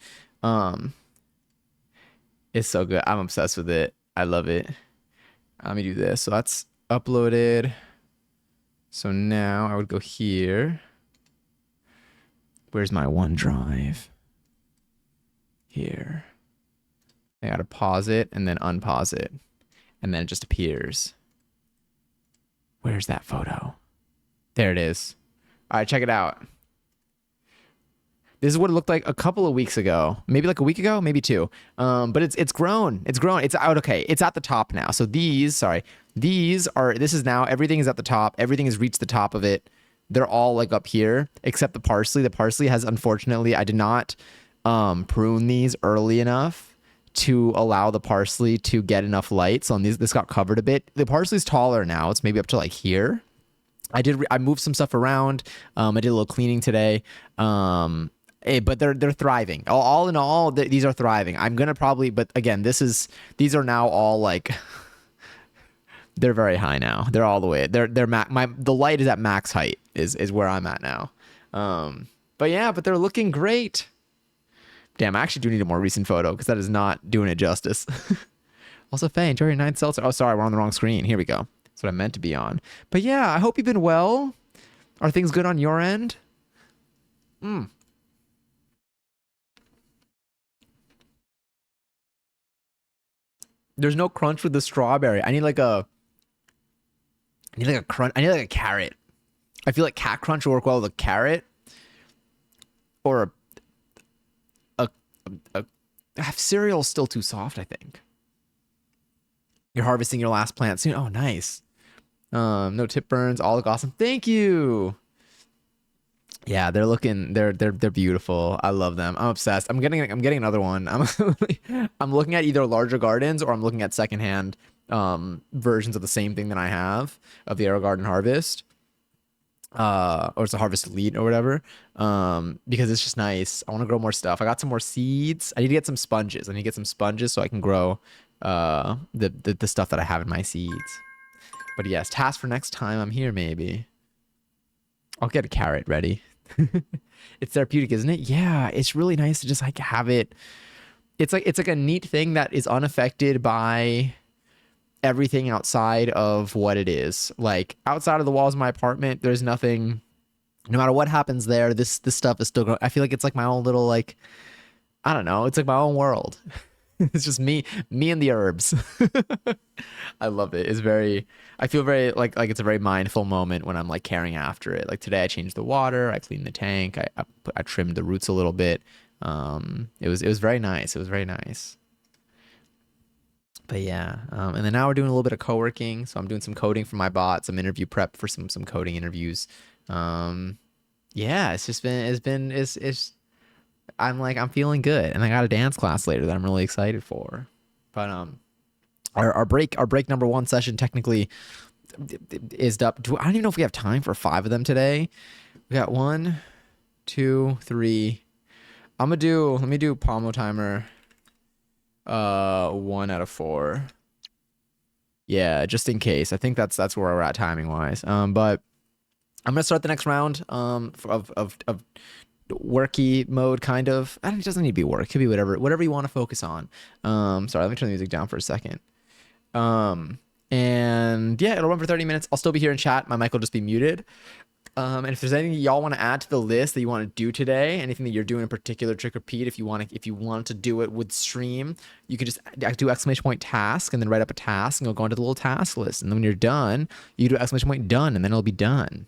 Speaker 1: It's so good. I'm obsessed with it. I love it. Let me do this. So that's uploaded. So now I would go here. Where's my OneDrive? Here. I gotta pause it and then unpause it. And then it just appears. Where's that photo? There it is. All right, check it out. This is what it looked like a couple of weeks ago, maybe like a week ago, maybe two. But it's grown. It's grown. It's out. Okay, it's at the top now. So this is now, everything is at the top. Everything has reached the top of it. They're all like up here, except the parsley. The parsley has, unfortunately, I did not prune these early enough to allow the parsley to get enough light. So this got covered a bit. The parsley's taller now. It's maybe up to like here. I moved some stuff around. I did a little cleaning today. But they're thriving. All in all, these are thriving. I'm gonna probably, but again, these are now all like, they're very high now. They're all the way. The light is at max height is where I'm at now. But they're looking great. Damn, I actually do need a more recent photo because that is not doing it justice. Also, Faye, enjoy your 9th seltzer. Oh, sorry, we're on the wrong screen. Here we go. That's what I meant to be on. But yeah, I hope you've been well. Are things good on your end? There's no crunch with the strawberry. I need like a crunch. I need like a carrot. I feel like cat crunch will work well with a carrot or a cereal's still too soft, I think. You're harvesting your last plant soon. Oh, nice. No tip burns. All look awesome. Thank you. Yeah, they're beautiful. I love them. I'm obsessed. I'm getting another one. I'm looking at either larger gardens or I'm looking at secondhand versions of the same thing that I have of the Aero Garden Harvest. Or it's a Harvest Elite or whatever. Because it's just nice. I want to grow more stuff. I got some more seeds. I need to get some sponges. I need to get some sponges so I can grow the stuff that I have in my seeds. But yes, task for next time I'm here maybe. I'll get a carrot ready. It's therapeutic, isn't it? Yeah, it's really nice to just like have it. It's like a neat thing that is unaffected by everything outside of what it is. Like outside of the walls of my apartment, there's nothing. No matter what happens there, this stuff is still growing. I feel like it's like my own little like, I don't know. It's like my own world. It's just me and the herbs. I love it. I feel very like it's a very mindful moment when I'm like caring after it. Like today I changed the water, I cleaned the tank, I trimmed the roots a little bit. It was very nice. It was very nice. But yeah, and then now we're doing a little bit of co-working. So I'm doing some coding for my bot, some interview prep for some coding interviews. Yeah, I'm feeling good, and I got a dance class later that I'm really excited for. But our break number 1 session technically is up. I don't even know if we have time for 5 of them today. We got 1, 2, 3. Let me do Pomo timer. 1 out of 4. Yeah, just in case. I think that's where we're at timing wise. But I'm gonna start the next round of worky mode, kind of. I don't, it doesn't need to be work. It could be whatever you want to focus on. Sorry, let me turn the music down for a second. Um, and yeah, it'll run for 30 minutes. I'll still be here in chat. My mic will just be muted. And if there's anything y'all want to add to the list that you want to do today, anything that you're doing in particular, trick or repeat, if you want to do it with stream, you can just do exclamation point task and then write up a task and you'll go into the little task list. And then when you're done, you do exclamation point done and then it'll be done.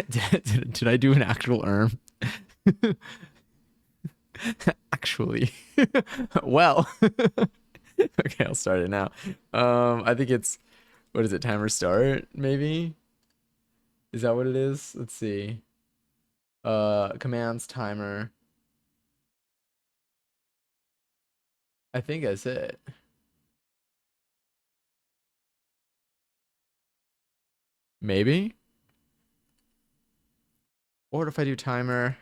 Speaker 1: did I do an actual Actually. Well. Okay, I'll start it now. I think it's, what is it, timer start, maybe? Is that what it is? Let's see. Commands timer. I think that's it. Maybe? Or if I do timer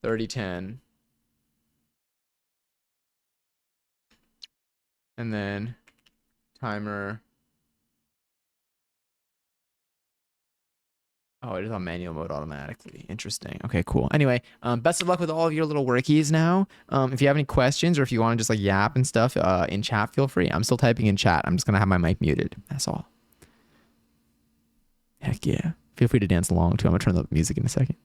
Speaker 1: 3010 and then timer. Oh, it is on manual mode automatically. Interesting. Okay, cool. Anyway, best of luck with all of your little workies now. If you have any questions or if you want to just like yap and stuff in chat, feel free. I'm still typing in chat. I'm just gonna have my mic muted. That's all. Heck yeah. Feel free to dance along too. I'm gonna turn the music in a second.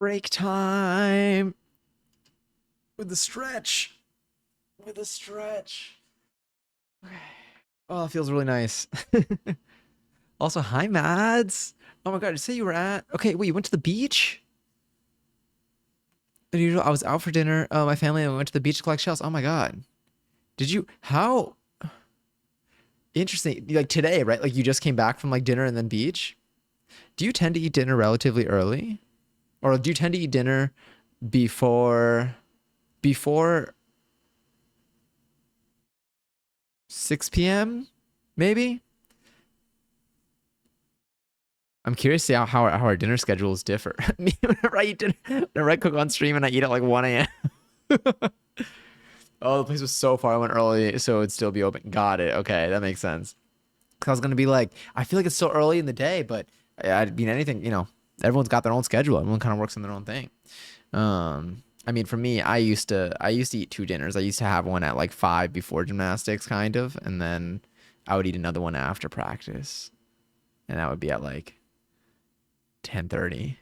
Speaker 1: Break time with the stretch. With the stretch. Okay. Oh, it feels really nice. Also, hi, Mads. Oh my God, did you say you were at? Okay, wait, you went to the beach? I was out for dinner. My family and we went to the beach to collect shells. Oh my God. Did you? How interesting. Like today, right? Like you just came back from like dinner and then beach. Do you tend to eat dinner relatively early? Or do you tend to eat dinner before 6 p.m. maybe? I'm curious to see how our dinner schedules differ. Me, whenever I eat dinner, whenever I cook on stream and I eat at like 1 a.m. Oh, the place was so far. I went early, so it'd still be open. Got it. Okay, that makes sense. Because I was gonna be like, I feel like it's so early in the day, but I mean anything, everyone's got their own schedule. Everyone kind of works on their own thing. I mean, for me, I used to eat two dinners. I used to have one at like 5 before gymnastics, kind of, and then I would eat another one after practice, and that would be at like 10:30.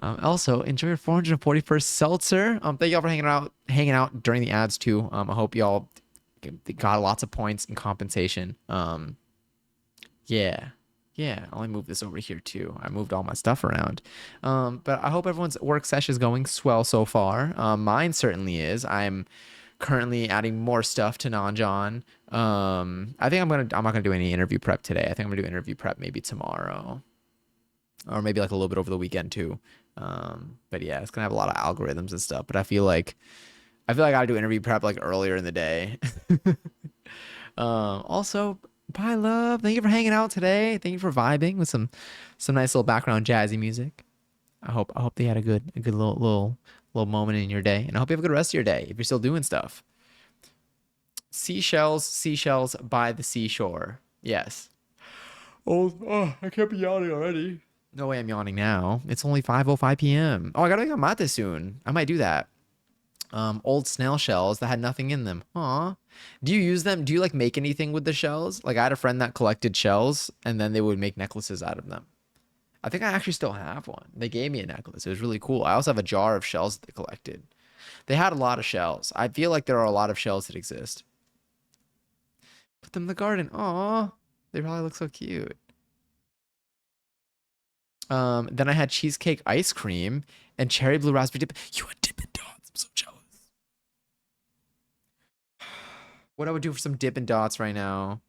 Speaker 1: Also, enjoy your 441st seltzer. Thank y'all for hanging out during the ads too. I hope y'all got lots of points in compensation. Yeah. Yeah, I'll move this over here too. I moved all my stuff around. But I hope everyone's work session is going swell so far. Mine certainly is. I'm currently adding more stuff to Non-John. I think I'm not gonna do any interview prep today. I think I'm gonna do interview prep maybe tomorrow. Or maybe like a little bit over the weekend too. But yeah, it's gonna have a lot of algorithms and stuff. But I feel like I gotta do interview prep like earlier in the day. Also, bye, love. Thank you for hanging out today. Thank you for vibing with some nice little background jazzy music. I hope they had a good little moment in your day, and I hope you have a good rest of your day if you're still doing stuff. Seashells by the seashore. Yes. Oh, I can't be yawning already. No way I'm yawning now. It's only 5:05 p.m. Oh, I gotta make a mate soon. I might do that. Old snail shells that had nothing in them. Aw. Do you use them? Do you like make anything with the shells? Like I had a friend that collected shells and then they would make necklaces out of them. I think I actually still have one. They gave me a necklace. It was really cool. I also have a jar of shells that they collected. They had a lot of shells. I feel like there are a lot of shells that exist. Put them in the garden. Aw. They probably look so cute. Then I had cheesecake ice cream and cherry blue raspberry dip. You had Dippin' Dots. I'm so jealous. What I would do for some Dippin' Dots right now.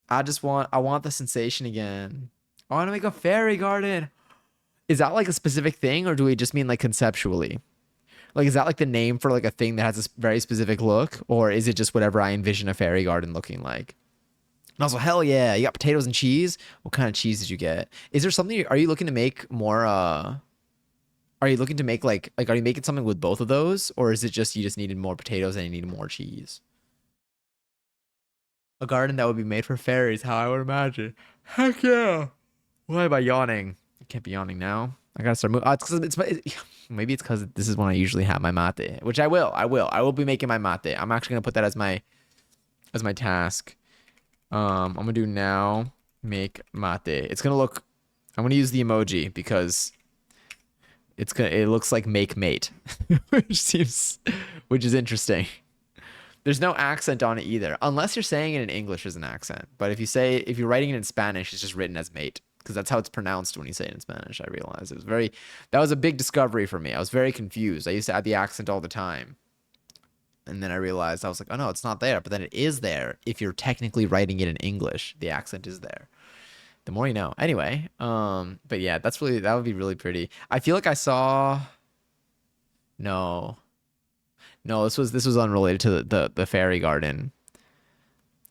Speaker 1: I want the sensation again. I want to make a fairy garden. Is that like a specific thing or do we just mean like conceptually? Like is that like the name for like a thing that has a very specific look or is it just whatever I envision a fairy garden looking like? And also, hell yeah, you got potatoes and cheese. What kind of cheese did you get? Is there something? Are you looking to make more? Are you looking to make like? Are you making something with both of those, or is it just you just needed more potatoes and you needed more cheese? A garden that would be made for fairies, how I would imagine. Heck yeah! Why am I yawning? I can't be yawning now. I gotta start moving. It's 'cause maybe it's because this is when I usually have my mate, which I will. I will be making my mate. I'm actually gonna put that as my task. I'm gonna do now make mate. It's gonna look. I'm gonna use the emoji because it looks like make mate, which is interesting. There's no accent on it either, unless you're saying it in English as an accent. But if you're writing it in Spanish, it's just written as mate because that's how it's pronounced when you say it in Spanish. I realized that was a big discovery for me. I was very confused. I used to add the accent all the time. And then I realized I was like, oh no, it's not there. But then it is there if you're technically writing it in English. The accent is there. The more you know. Anyway, but yeah, that would be really pretty. I feel like I saw no. No, this was unrelated to the fairy garden.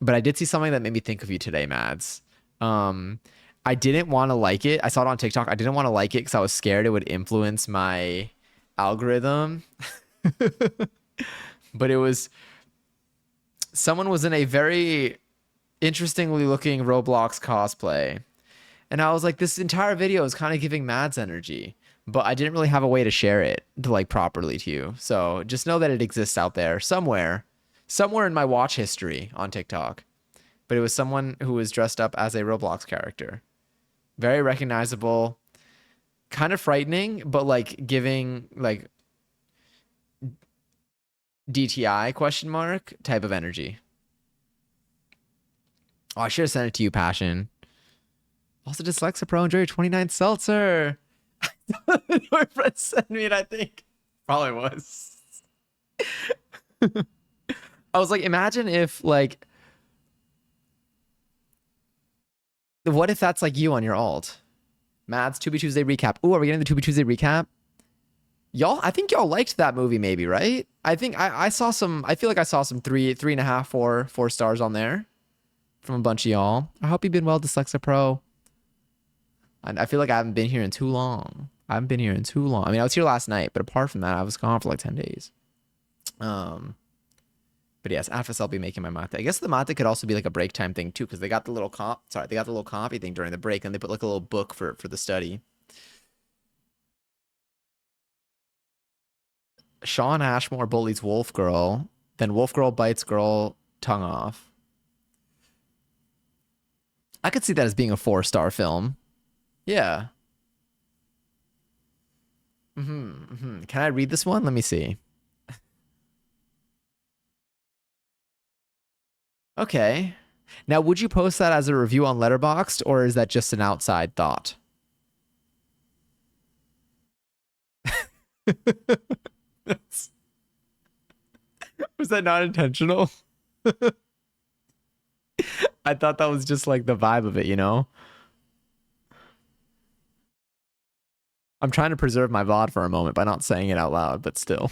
Speaker 1: But I did see something that made me think of you today, Mads. Um, I didn't want to like it. I saw it on TikTok. I didn't want to like it because I was scared it would influence my algorithm. But it was someone was in a very interestingly looking Roblox cosplay. And I was like, this entire video is kind of giving Mads energy, but I didn't really have a way to share it to like properly to you. So just know that it exists out there somewhere in my watch history on TikTok. But it was someone who was dressed up as a Roblox character. Very recognizable. kind of frightening, but like giving like DTI question mark type of energy. Oh, I should have sent it to you, Passion. Also, Dyslexa Pro, enjoy your 29th seltzer. My friend sent me it, I think. Probably was. I was like, imagine if like, what if that's like you on your alt? Mads, To Be Tuesday recap. Ooh, are we getting the To Be Tuesday recap? Y'all, I think y'all liked that movie, maybe, right? I think I saw some. I feel like I saw some three and a half, four stars on there from a bunch of y'all. I hope you've been well, Dyslexa Pro. I feel like I haven't been here in too long. I haven't been here in too long. I mean, I was here last night, but apart from that, I was gone for like 10 days. But yes, after this, I'll be making my mate. I guess the mate could also be like a break time thing too, because they got the little they got the little coffee thing during the break, and they put like a little book for the study. Sean Ashmore bullies Wolf Girl, then Wolf Girl bites girl tongue off. I could see that as being a 4-star film. Yeah. Can I read this one? Let me see. Okay. Now, would you post that as a review on Letterboxd, or is that just an outside thought? Was that not intentional? I thought that was just like the vibe of it, you know? I'm trying to preserve my VOD for a moment by not saying it out loud, but still.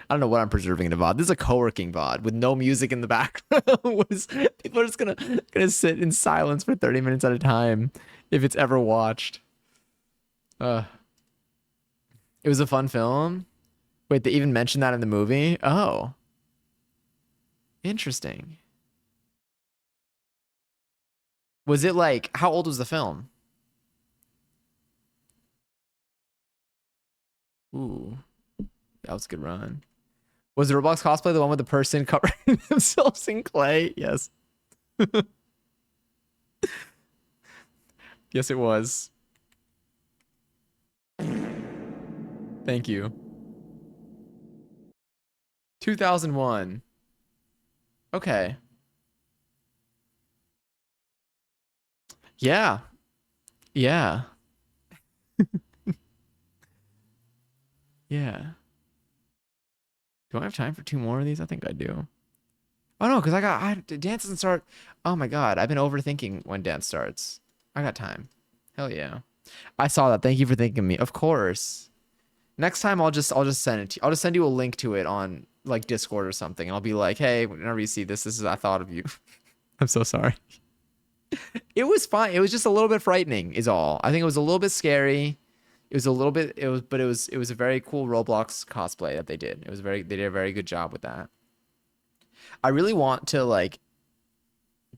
Speaker 1: I don't know what I'm preserving in a VOD. This is a co-working VOD with no music in the background. People are just gonna sit in silence for 30 minutes at a time if it's ever watched. It was a fun film. Wait, they even mentioned that in the movie? Oh. Interesting. Was it like, how old was the film? Ooh, that was a good run. Was the Roblox cosplay the one with the person covering themselves in clay? Yes. Yes, it was. Thank you. 2001. Okay. Yeah. Yeah. Yeah. Do I have time for 2 more of these? I think I do. Oh no, because dance doesn't start. Oh my God, I've been overthinking when dance starts. I got time. Hell yeah. I saw that. Thank you for thinking of me. Of course. Next time I'll just send it to you. I'll just send you a link to it on like Discord or something. And I'll be like, hey, whenever you see this is I thought of you. I'm so sorry. It was fine. It was just a little bit frightening, is all. I think it was a little bit scary. It was a little bit. It was a very cool Roblox cosplay that they did. They did a very good job with that. I really want to like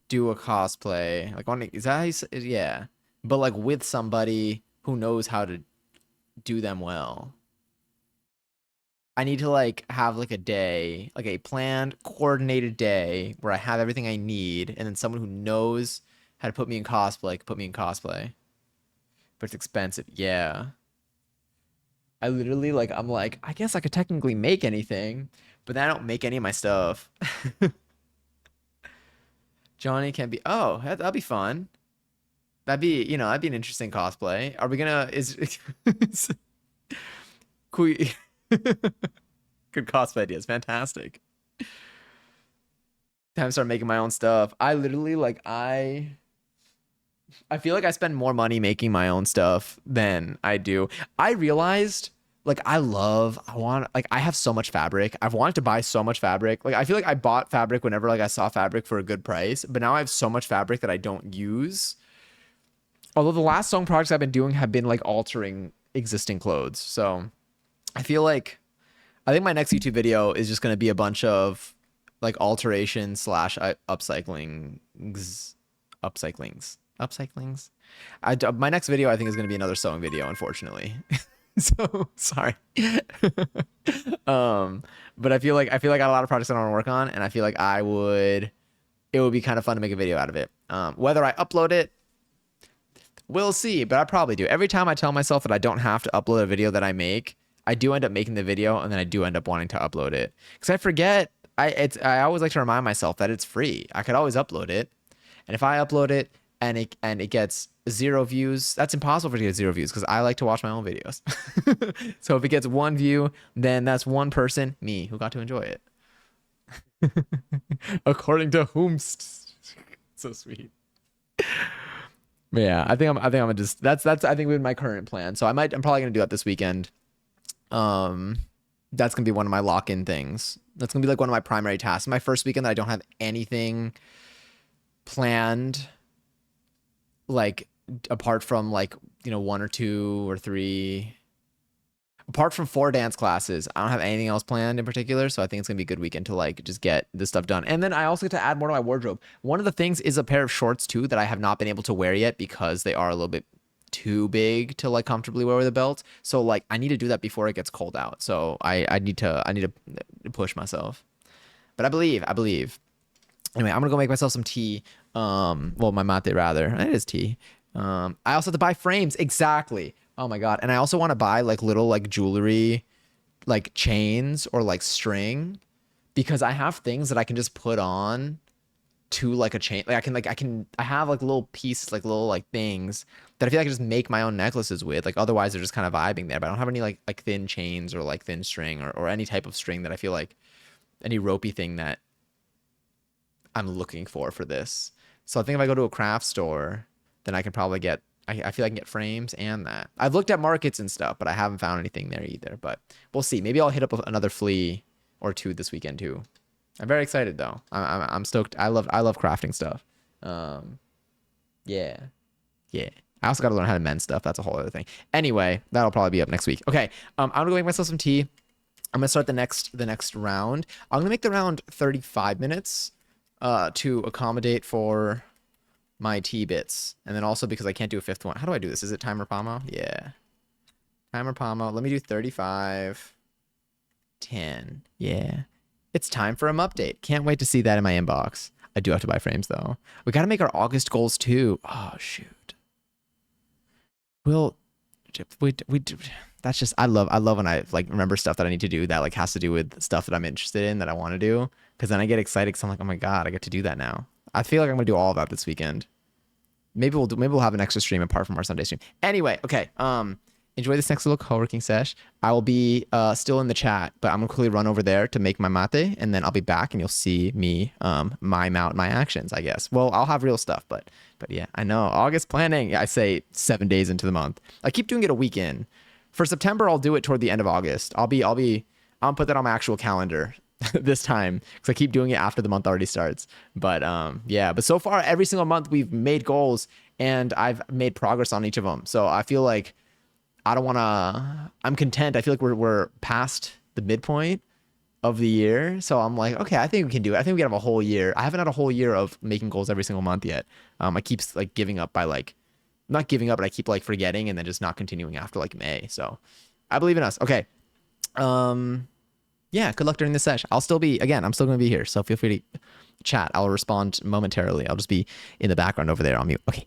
Speaker 1: do a cosplay. Like, is that how you say, yeah, but like with somebody who knows how to do them well. I need to like have like a day, like a planned, coordinated day where I have everything I need, and then someone who knows how to put me in cosplay can put me in cosplay. But it's expensive. Yeah. I literally like I'm like, I guess I could technically make anything, but then I don't make any of my stuff. Johnny can be that'll be fun. That'd be, that'd be an interesting cosplay. Are we gonna is cool. Good cosplay ideas. Fantastic. Time to start making my own stuff. I literally like I feel like I spend more money making my own stuff than I do. I realized like I want like I have so much fabric. I've wanted to buy so much fabric. Like I feel like I bought fabric whenever like I saw fabric for a good price, but now I have so much fabric that I don't use. Although the last sewing projects I've been doing have been like altering existing clothes. So I feel like I think my next YouTube video is just going to be a bunch of like alteration slash upcyclings. My next video I think is going to be another sewing video, unfortunately. So sorry. But I feel like I got a lot of projects I want to work on, and I feel like it would be kind of fun to make a video out of it. Whether I upload it, We'll see, but I probably do. Every time I tell myself that I don't have to upload a video that I make, I do end up making the video, and then I do end up wanting to upload it because I forget. I always like to remind myself that it's free. I could always upload it, and if I upload it and it gets 0 views, that's impossible for it to get 0 views because I like to watch my own videos. So if it gets 1 view, then that's one person, me, who got to enjoy it. According to whomst. So sweet. But yeah, I think I'm gonna just that's I think with my current plan. So I'm probably gonna do that this weekend. Um that's gonna be one of my lock-in things. That's gonna be like one of my primary tasks. My first weekend that I don't have anything planned, like apart from like, one or two or three, apart from 4 dance classes, I don't have anything else planned in particular. So I think it's gonna be a good weekend to like just get this stuff done. And then I also get to add more to my wardrobe. One of the things is a pair of shorts too that I have not been able to wear yet because they are a little bit too big to like comfortably wear with a belt. So like I need to do that before it gets cold out. So I need to push myself. But I believe. Anyway, I'm gonna go make myself some tea. Well, my mate rather. It is tea. I also have to buy frames. Exactly. Oh my God. And I also want to buy like little like jewelry, like chains or like string because I have things that I can just put on to like a chain. I have like little pieces, like little like things that I feel like I can just make my own necklaces with. Like otherwise they're just kind of vibing there. But I don't have any like thin chains or like thin string or any type of string that I feel like any ropey thing that I'm looking for this. So I think if I go to a craft store, then I can probably get. I feel I can get frames and that. I've looked at markets and stuff, but I haven't found anything there either. But we'll see. Maybe I'll hit up another flea or two this weekend too. I'm very excited though. I'm stoked. I love crafting stuff. Um, yeah, yeah. I also got to learn how to mend stuff. That's a whole other thing. Anyway, that'll probably be up next week. Okay. I'm gonna go make myself some tea. I'm gonna start the next round. I'm gonna make the round 35 minutes, to accommodate for my tea bits, and then also because I can't do a fifth one. How do I do this? Is it timer Pomo? Yeah, timer Pomo. Let me do 35, 10. Yeah, it's time for an update. Can't wait to see that in my inbox. I do have to buy frames though. We got to make our August goals too. Oh shoot. We'll we that's just I love when I like remember stuff that I need to do that like has to do with stuff that I'm interested in that I want to do because then I get excited because I'm like, oh my God, I get to do that now. I feel like I'm gonna do all of that this weekend. Maybe we'll have an extra stream apart from our Sunday stream. Anyway, okay. Enjoy this next little co-working sesh. I will be still in the chat, but I'm gonna quickly run over there to make my mate, and then I'll be back, and you'll see me mime out my actions, I guess. Well, I'll have real stuff, but yeah, I know August planning. I say 7 days into the month. I keep doing it a week in. For September, I'll do it toward the end of August. I'll put that on my actual calendar this time because I keep doing it after the month already starts. But yeah, but so far every single month we've made goals and I've made progress on each of them. So I feel like I don't want to. I'm content. I feel like we're past the midpoint of the year, so I'm like, okay, I think we can do it. I think we can have a whole year. I haven't had a whole year of making goals every single month yet. I keep like giving up by like not giving up, but I keep like forgetting and then just not continuing after like May. So I believe in us. Okay. Um. Yeah. Good luck during this session. I'm still gonna be here. So feel free to chat. I'll respond momentarily. I'll just be in the background over there on mute. Okay.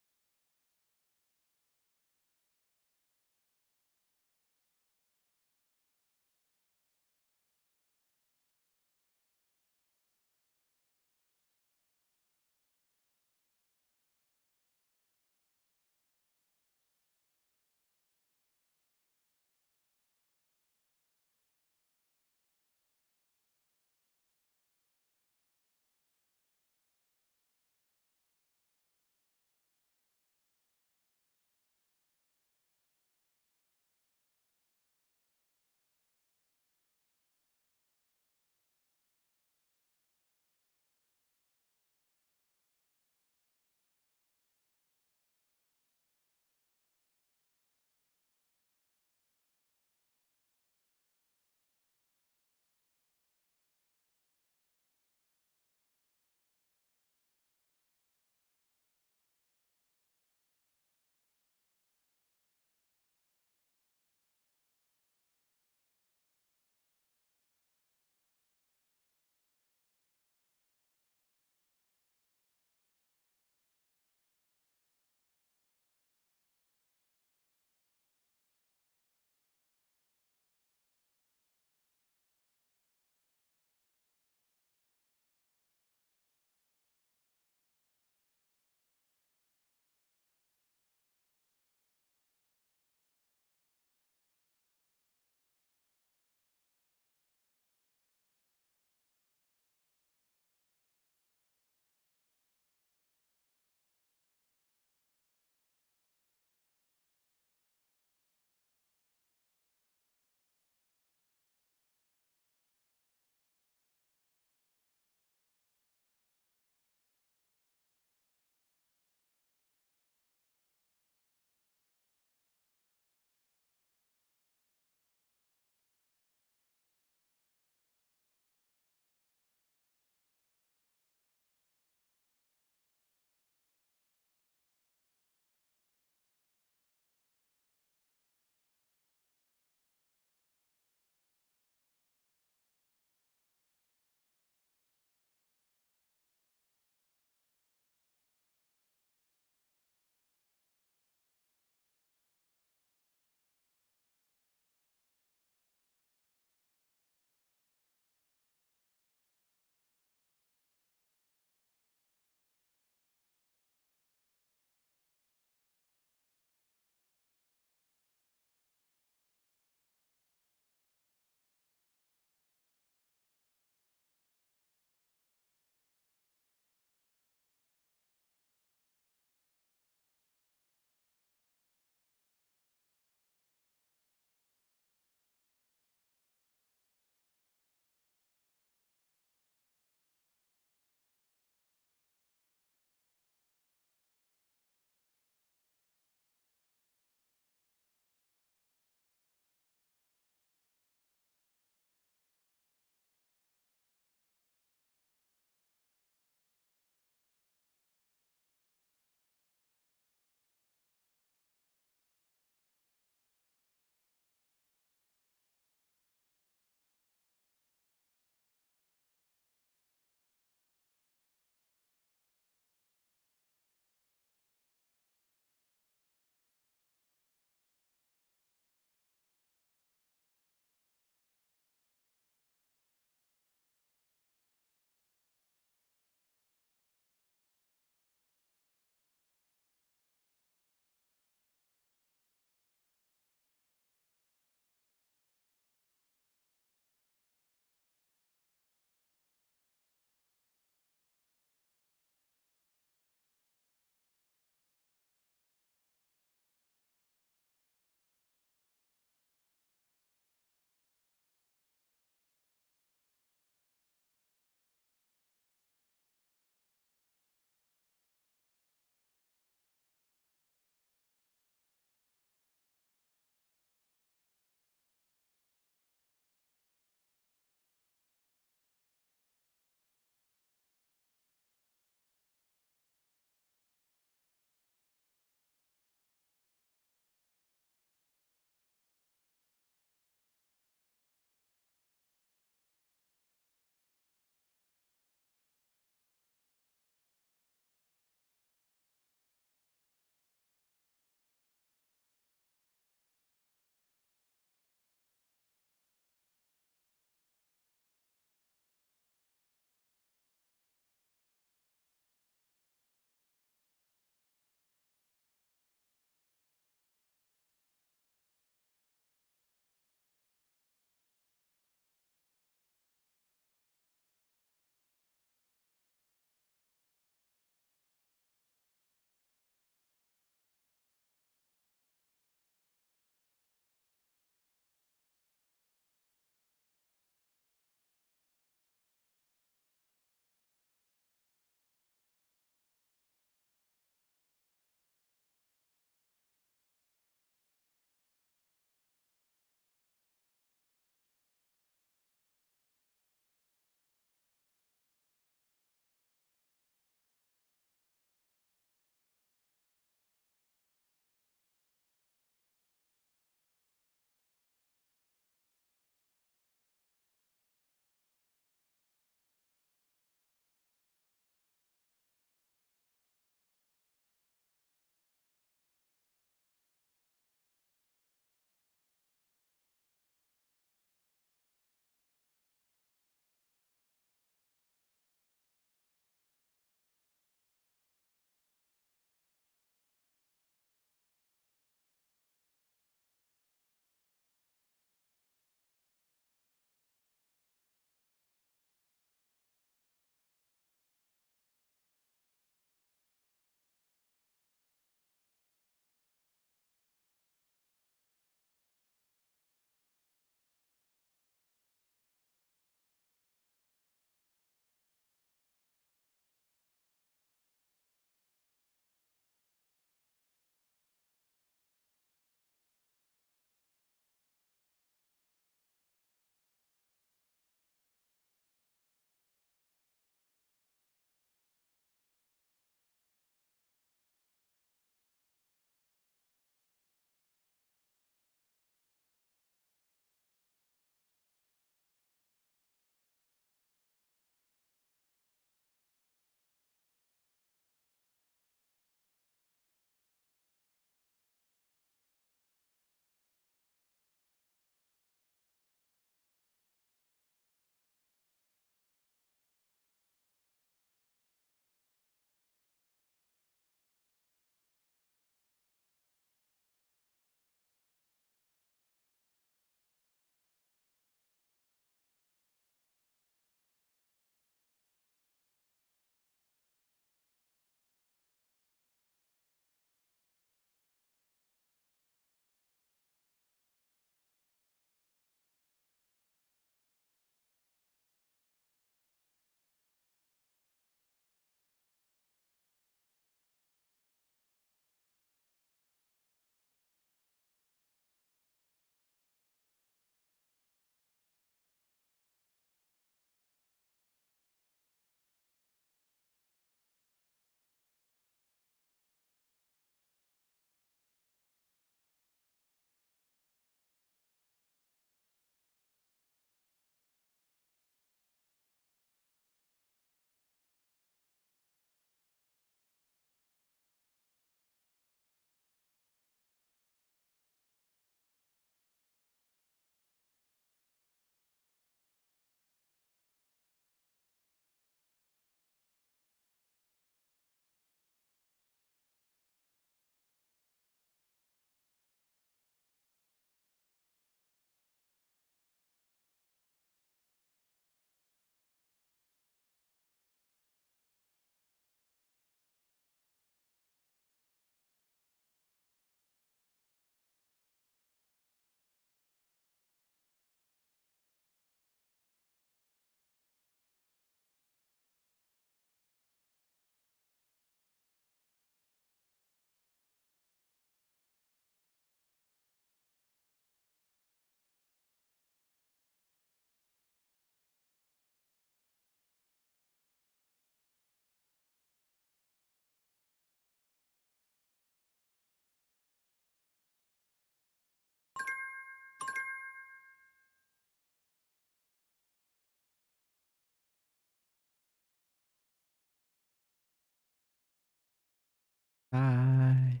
Speaker 1: Bye.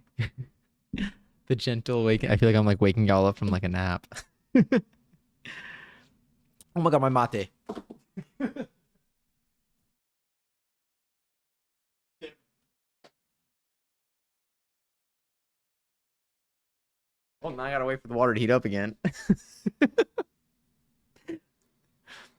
Speaker 1: The gentle wake. I feel like I'm like waking y'all up from like a nap. Oh my god, my mate. Well, now I gotta wait for the water to heat up again.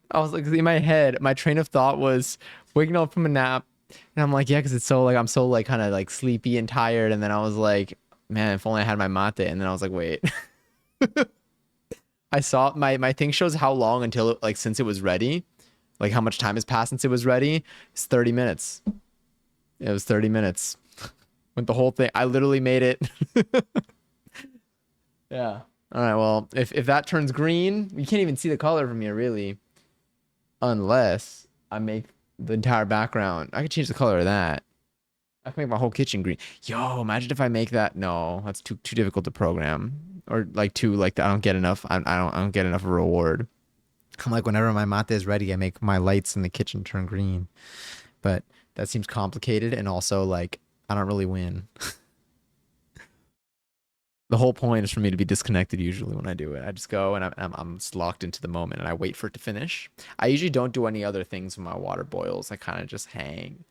Speaker 1: I was like, in my head, my train of thought was waking up from a nap, and I'm like, yeah, because it's so like I'm so like kind of like sleepy and tired, and then I was like, man, if only I had my mate, and then I was like, wait, I saw my thing shows how long until like since it was ready, like how much time has passed since it was ready. It's 30 minutes. It was 30 minutes. Went the whole thing. I literally made it. Yeah. All right. Well, if that turns green, you can't even see the color from here, really, unless I make the entire background. I could change the color of that. I can make my whole kitchen green. Yo, imagine if I make that. No, that's too difficult to program, or like too like I don't get enough. I don't get enough reward. I'm like whenever my mate is ready, I make my lights in the kitchen turn green, but that seems complicated and also like I don't really win. The whole point is for me to be disconnected usually when I do it. I just go and I'm just locked into the moment and I wait for it to finish. I usually don't do any other things when my water boils. I kind of just hang.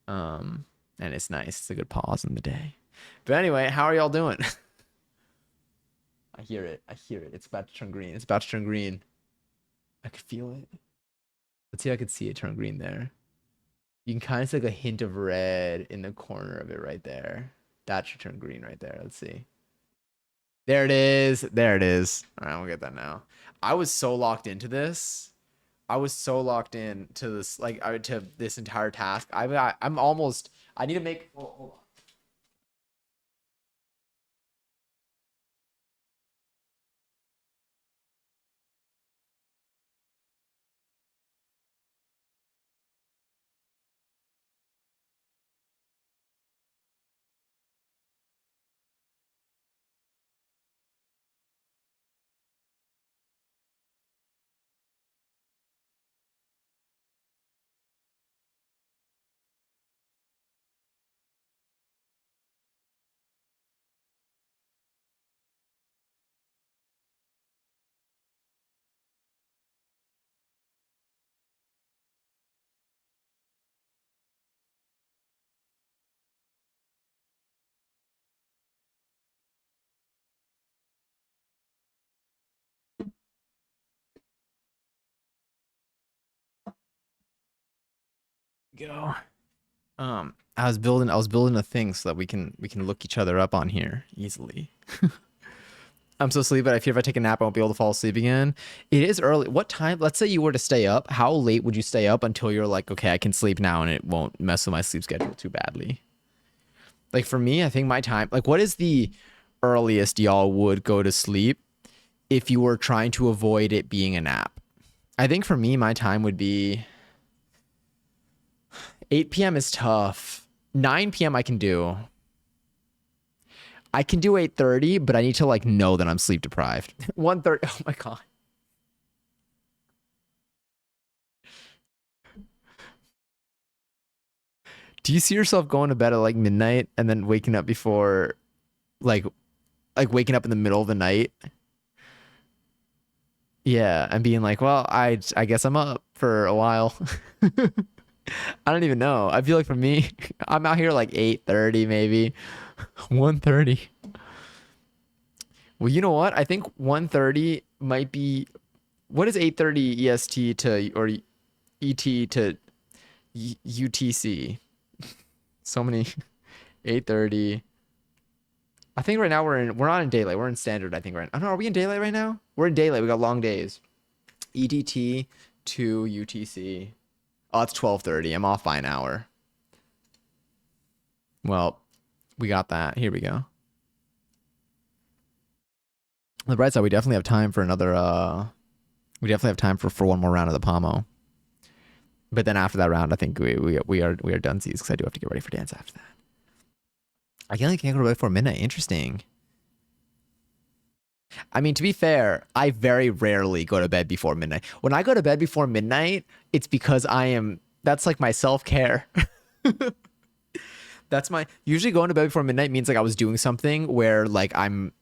Speaker 1: Um, and it's nice. It's a good pause in the day. But anyway, how are y'all doing? I hear it. I hear it. It's about to turn green. It's about to turn green. I could feel it. Let's see if I could see it turn green there. You can kind of see like a hint of red in the corner of it right there. That should turn green right there. Let's see. There it is. There it is. All right, we'll get that now. I was so locked into this. I was so locked in to this, like, to this entire task. I'm almost. I need to make. Hold on. Go. I was building a thing so that we can look each other up on here easily. I'm so sleepy. I fear if I take a nap, I won't be able to fall asleep again. It is early. What time? Let's say you were to stay up. How late would you stay up until you're like, okay, I can sleep now and it won't mess with my sleep schedule too badly? Like for me, I think my time, like what is the earliest y'all would go to sleep if you were trying to avoid it being a nap? I think for me, my time would be 8 p.m. is tough. 9 p.m. I can do. I can do 8:30, but I need to like know that I'm sleep deprived. 1:30. Oh my god. Do you see yourself going to bed at like midnight and then waking up before like waking up in the middle of the night? Yeah, and being like, well, I guess I'm up for a while. I don't even know. I feel like for me, I'm out here like 8:30 maybe. 1:30. Well, you know what? I think 1:30 might be what is 8:30 EST to or ET to UTC? So many 8:30. I think right now we're not in daylight. We're in standard, I think right. Oh no, are we in daylight right now? We're in daylight. We got long days. EDT to UTC. Oh, it's 12:30. I'm off by an hour. Well, we got that. Here we go. On the bright side, we definitely have time for another we definitely have time for one more round of the Pomo. But then after that round, I think we are dunsies because I do have to get ready for dance after that. I can't go to bed before midnight. Interesting. I mean, to be fair, I very rarely go to bed before midnight. When I go to bed before midnight, it's because that's like my self care. That's my usually going to bed before midnight means like I was doing something where like I'm,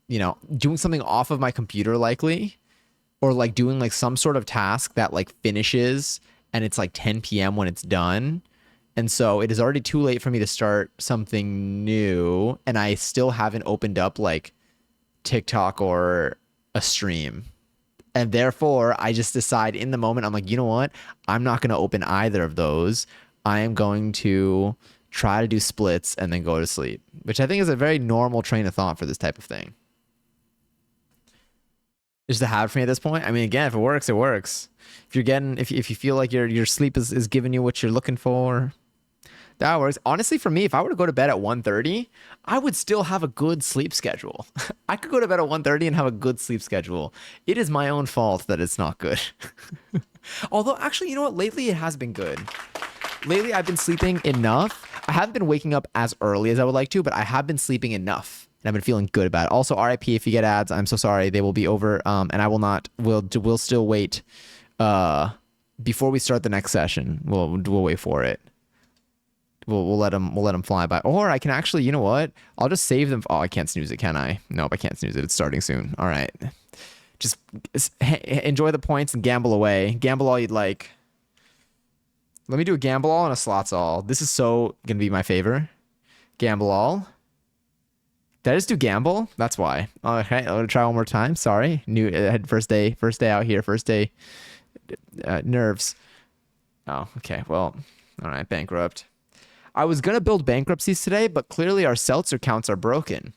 Speaker 1: doing something off of my computer likely, or like doing like some sort of task that like finishes and it's like 10 p.m. when it's done. And so it is already too late for me to start something new and I still haven't opened up like TikTok or a stream. And therefore, I just decide in the moment, I'm like, you know what? I'm not going to open either of those. I am going to try to do splits and then go to sleep, which I think is a very normal train of thought for this type of thing. Just a habit for me at this point. I mean, again, if it works, it works. If you're getting, if you feel like your sleep is giving you what you're looking for, that works. Honestly, for me, if I were to go to bed at 1:30, I would still have a good sleep schedule. I could go to bed at 1:30 and have a good sleep schedule. It is my own fault that it's not good. Although, actually, you know what? Lately, it has been good. Lately, I've been sleeping enough. I haven't been waking up as early as I would like to, but I have been sleeping enough. And I've been feeling good about it. Also, RIP if you get ads. I'm so sorry. They will be over. And I will not. We'll still wait. Before we start the next session, we'll wait for it. We'll let them fly by. Or I can actually, you know what? I'll just save them. Oh, I can't snooze it, can I? Nope, I can't snooze it. It's starting soon. All right. Just enjoy the points and gamble away. Gamble all you'd like. Let me do a gamble all and a slots all. This is so gonna be my favor. Gamble all. Did I just do gamble? That's why. Okay, I'm gonna try one more time. Sorry. New first day out here. First day nerves. Oh, okay. Well, all right. Bankrupt. I was gonna build bankruptcies today, but clearly our seltzer counts are broken.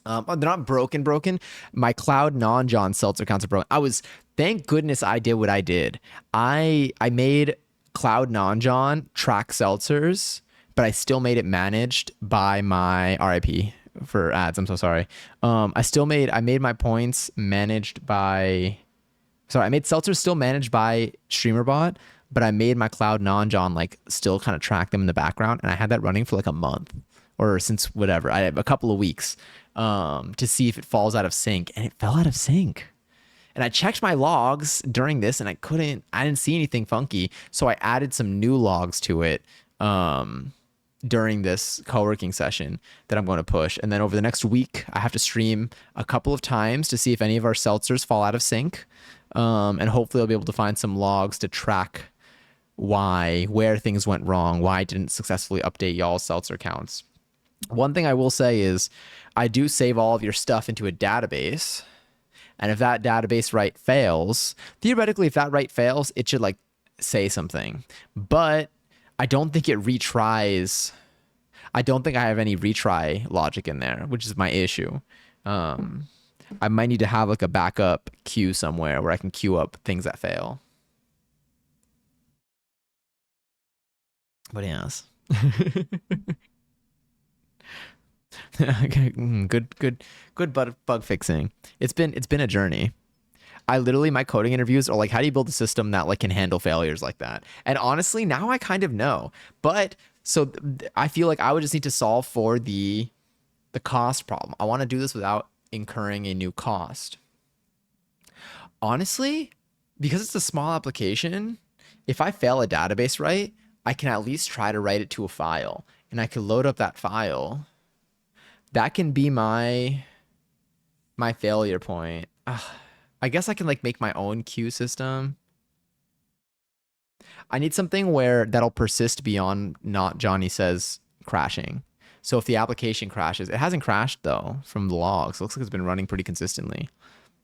Speaker 1: They're not broken. My Cloud non-John seltzer counts are broken. Thank goodness I did what I did. I made Cloud non-John track seltzers, but I still made it managed by my RIP for ads. I'm so sorry. I made my points managed by, sorry, I made seltzers still managed by StreamerBot, but I made my Cloud non-John like still kind of track them in the background, and I had that running for like a month or since whatever. I had a couple of weeks to see if it falls out of sync, and it fell out of sync. And I checked my logs during this, and I didn't see anything funky, so I added some new logs to it during this co-working session that I'm going to push. And then over the next week, I have to stream a couple of times to see if any of our seltzers fall out of sync, and hopefully I'll be able to find some logs to track where things went wrong, why I didn't successfully update y'all's seltzer counts. One thing I will say is I do save all of your stuff into a database. And if that database write fails, theoretically, if that write fails, it should like say something. But I don't think it retries. I don't think I have any retry logic in there, which is my issue. I might need to have like a backup queue somewhere where I can queue up things that fail. But yes. good bug fixing. It's been a journey. My coding interviews are like, how do you build a system that like can handle failures like that? And honestly, now I kind of know. But so I feel like I would just need to solve for the cost problem. I want to do this without incurring a new cost. Honestly, because it's a small application, if I fail a database write, I can at least try to write it to a file, and I can load up that file. That can be my failure point. I guess I can like make my own queue system. I need something where that'll persist beyond not Johnny says crashing. So if the application crashes, it hasn't crashed though from the logs. It looks like it's been running pretty consistently.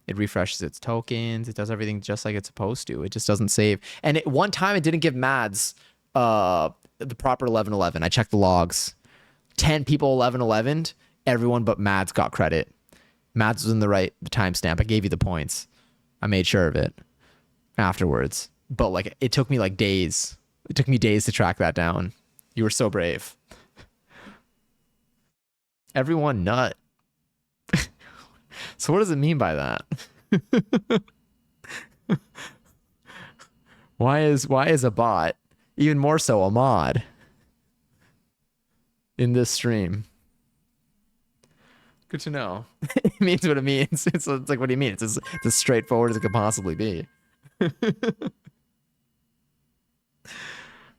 Speaker 1: It refreshes its tokens. It does everything just like it's supposed to. It just doesn't save. And one time it didn't give Mads the proper 1111. I checked the logs. 10 people 1111'd. Everyone but Mads got credit. Mads was in the right timestamp. I gave you the points. I made sure of it afterwards. But like it took me like days. It took me days to track that down. You were so brave. Everyone nut. So what does it mean by that? Why is a bot, even more so a mod, in this stream? Good to know. It means what it means. It's like, what do you mean? It's as straightforward as it could possibly be.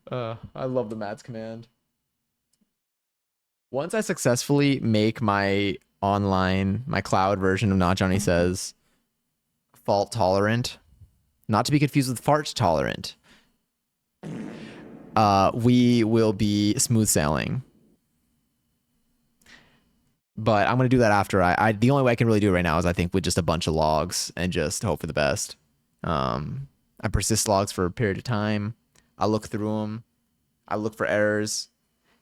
Speaker 1: I love the Mads command. Once I successfully make my my cloud version of Not Johnny Says fault tolerant, not to be confused with fart tolerant, we will be smooth sailing. But I'm gonna do that after the only way I can really do it right now is I think with just a bunch of logs and just hope for the best. I persist logs for a period of time. I look through them. I look for errors.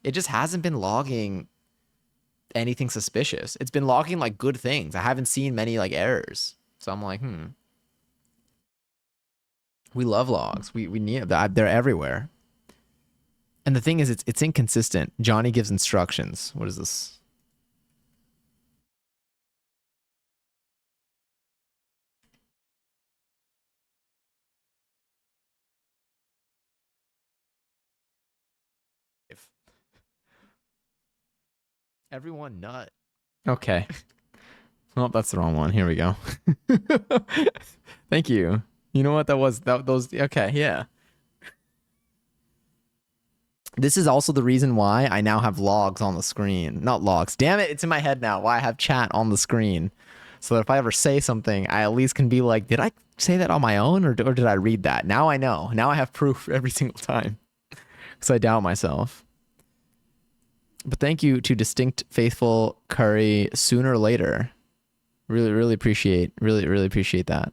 Speaker 1: It just hasn't been logging anything suspicious. It's been logging like good things. I haven't seen many like errors. So I'm like, we love logs. We need that. They're everywhere. And the thing is, it's inconsistent. Johnny gives instructions. What is this? If everyone nut. Okay. Well, that's the wrong one. Here we go. Thank you. You know what that was? Those. Okay, yeah. This is also the reason why I now have logs on the screen. Not logs. Damn it, it's in my head now. Why I have chat on the screen. So that if I ever say something, I at least can be like, did I say that on my own or did I read that? Now I know. Now I have proof every single time. Because I doubt myself. But thank you to Distinct Faithful Curry sooner or later. Really appreciate that.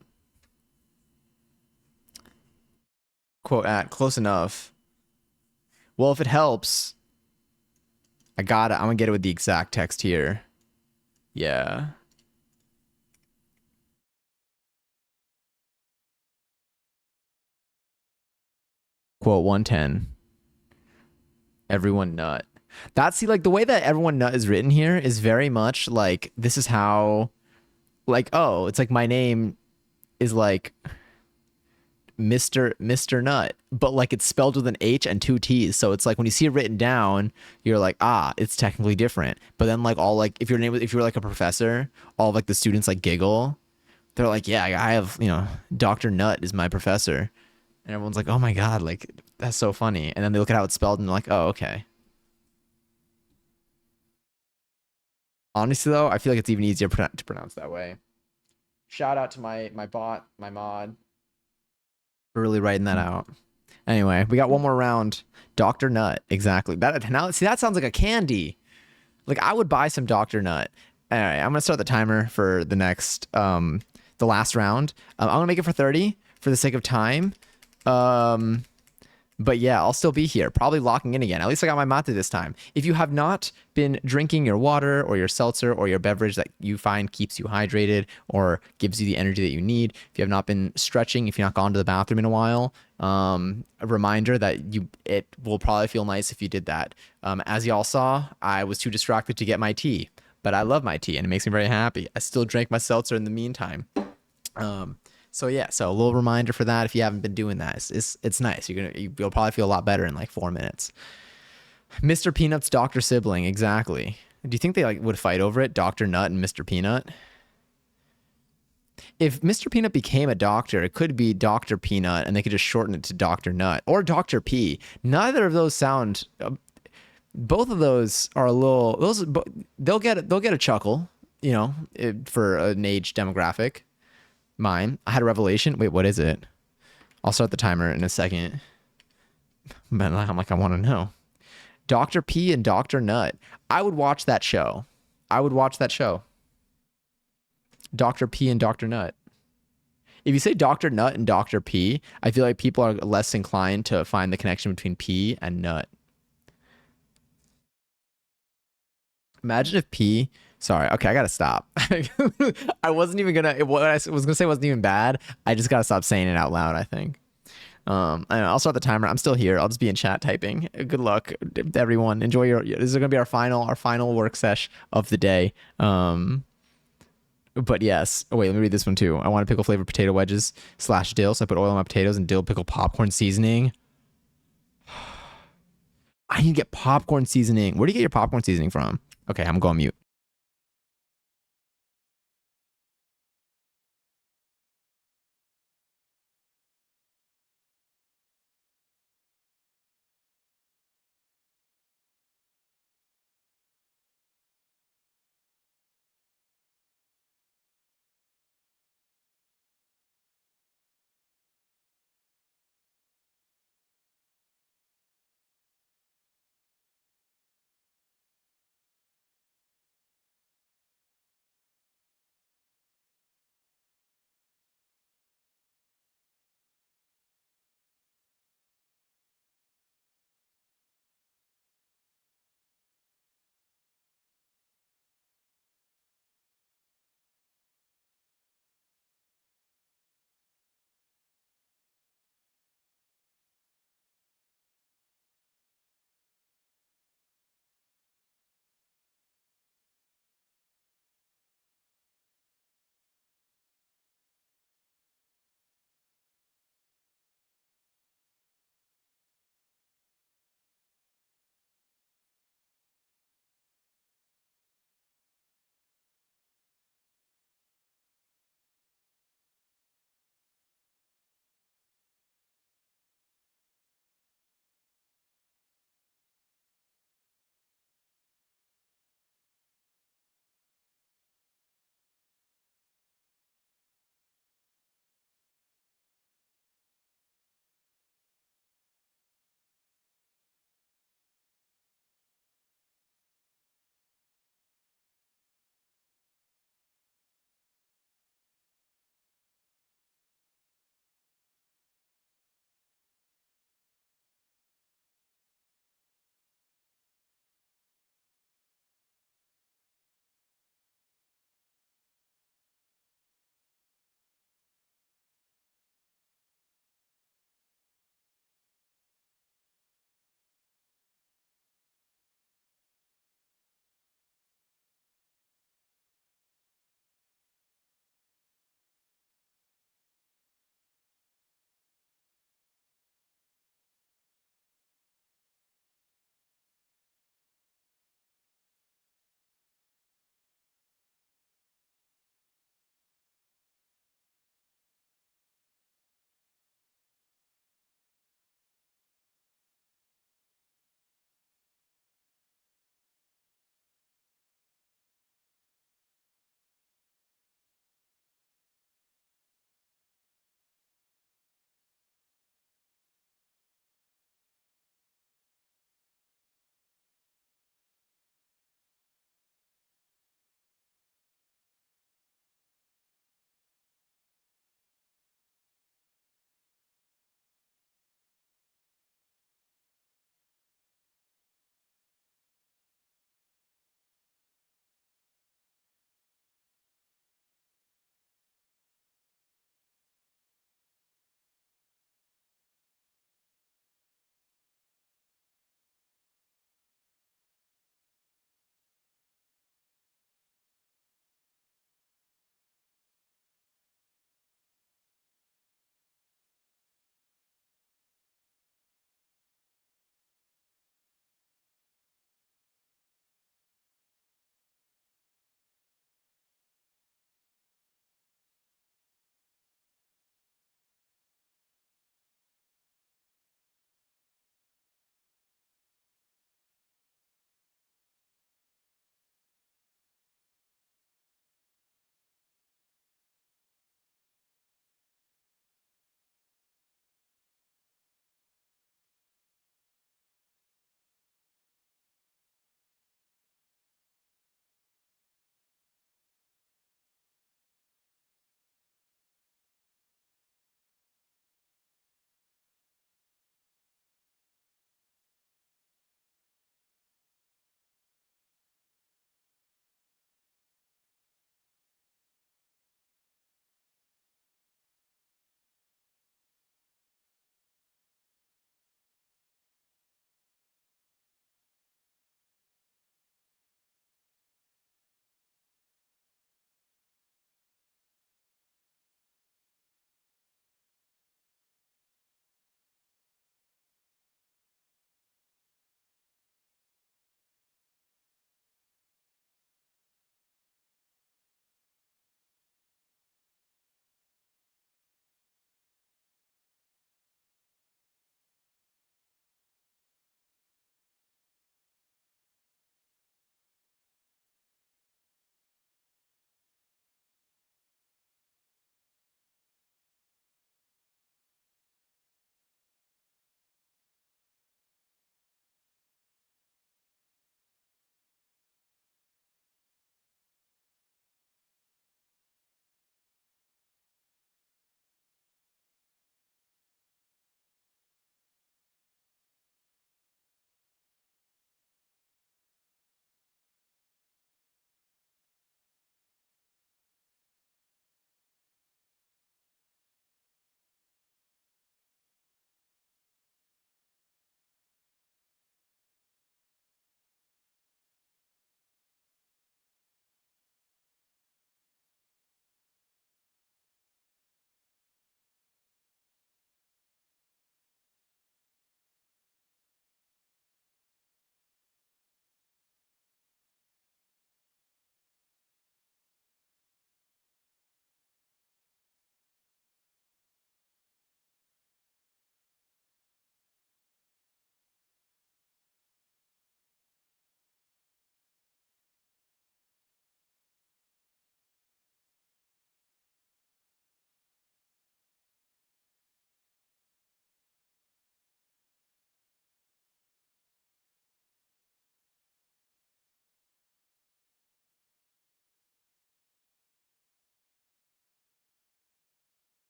Speaker 1: Quote at close enough. Well, if it helps, I'm gonna get it with the exact text here. Yeah. Quote 110. Everyone nut. That's see like the way that everyone nut is written here is very much like this is how like oh, it's like my name is like Mr. Nut, but like it's spelled with an H and two T's. So it's like when you see it written down, you're like, ah, it's technically different. But then like all like if your name if you're like a professor, all like the students like giggle. They're like, yeah, I have, Dr. Nut is my professor. And everyone's like, oh my God, like that's so funny. And then they look at how it's spelled and they're like, oh, okay. Honestly though, I feel like it's even easier to pronounce that way. Shout out to my bot, my mod, for really writing that out. Anyway, we got one more round. Dr. Nut, exactly. That now see that sounds like a candy. Like I would buy some Dr. Nut. All right, I'm gonna start the timer for the last round. I'm gonna make it for 30 for the sake of time. Um, But yeah, I'll still be here, probably locking in again. At least I got my mate this time. If you have not been drinking your water or your seltzer or your beverage that you find keeps you hydrated or gives you the energy that you need, if you have not been stretching, if you've not gone to the bathroom in a while, a reminder that it will probably feel nice if you did that. As y'all saw, I was too distracted to get my tea, but I love my tea and it makes me very happy. I still drank my seltzer in the meantime. So yeah, so a little reminder for that if you haven't been doing that. It's nice. You'll probably feel a lot better in like 4 minutes. Mr. Peanut's Dr. Sibling, exactly. Do you think they like would fight over it, Dr. Nut and Mr. Peanut? If Mr. Peanut became a doctor, it could be Dr. Peanut and they could just shorten it to Dr. Nut or Dr. P. Neither of those sound both of those are a little they'll get a chuckle, for an age demographic. Mine. I had a revelation. Wait, what is it? I'll start the timer in a second. But I'm like, I want to know. Dr. P and Dr. Nut. I would watch that show. I would watch that show. Dr. P and Dr. Nut. If you say Dr. Nut and Dr. P, I feel like people are less inclined to find the connection between P and Nut. Imagine if P. Sorry. Okay, I gotta stop. I wasn't even gonna. What I was gonna say wasn't even bad. I just gotta stop saying it out loud. I think. I don't know, I'll start the timer. I'm still here. I'll just be in chat typing. Good luck, everyone. Enjoy your. This is gonna be our final work sesh of the day. But yes. Oh wait, let me read this one too. I want pickle flavored potato wedges / dill. So I put oil on my potatoes and dill pickle popcorn seasoning. I need to get popcorn seasoning. Where do you get your popcorn seasoning from? Okay, I'm going mute.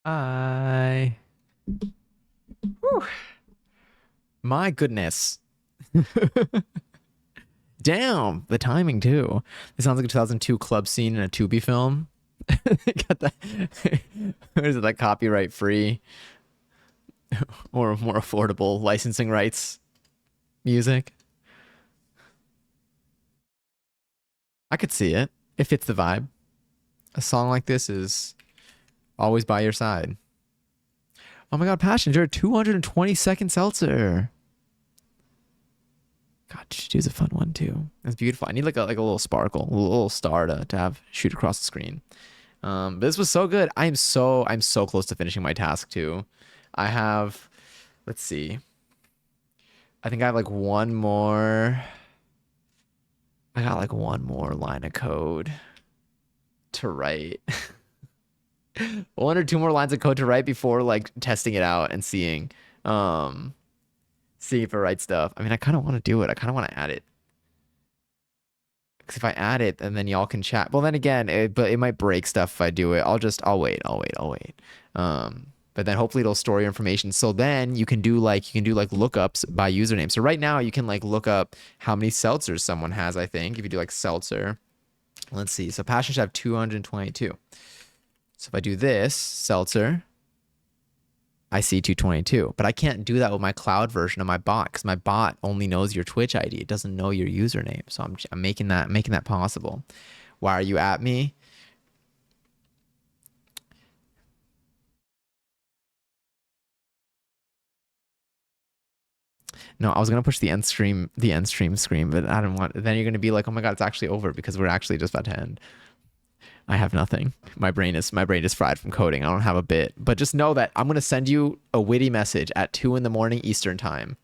Speaker 1: I. Whew. My goodness. Damn, the timing too. It sounds like a 2002 club scene in a Tubi film. Got that. What is it, like copyright free or more affordable licensing rights music? I could see it. It fits the vibe. A song like this is always by your side. Oh my god, Passenger, 220-second seltzer. God, she's a fun one too. That's beautiful. I need like a little sparkle, a little star to have shoot across the screen. But this was so good. I'm so close to finishing my task too. I have, let's see. I think I have like one more. I got like one more line of code to write. One or two more lines of code to write before like testing it out and seeing if it writes stuff. I mean, I kind of want to do it. I kind of want to add it. Because if I add it, and then y'all can chat. Well, then again, but it might break stuff if I do it. I'll wait. But then hopefully it'll store your information. So then you can do like lookups by username. So right now you can like look up how many seltzers someone has, I think, if you do like seltzer. Let's see. So Passion should have 222. So if I do this, seltzer, I see 222. But I can't do that with my cloud version of my bot because my bot only knows your Twitch ID. It doesn't know your username. So I'm making that possible. Why are you at me? No, I was gonna push the end stream screen, but I don't want. Then you're gonna be like, oh my god, it's actually over because we're actually just about to end. I have nothing. My brain is fried from coding. I don't have a bit. But just know that I'm gonna send you a witty message at 2 a.m. Eastern time,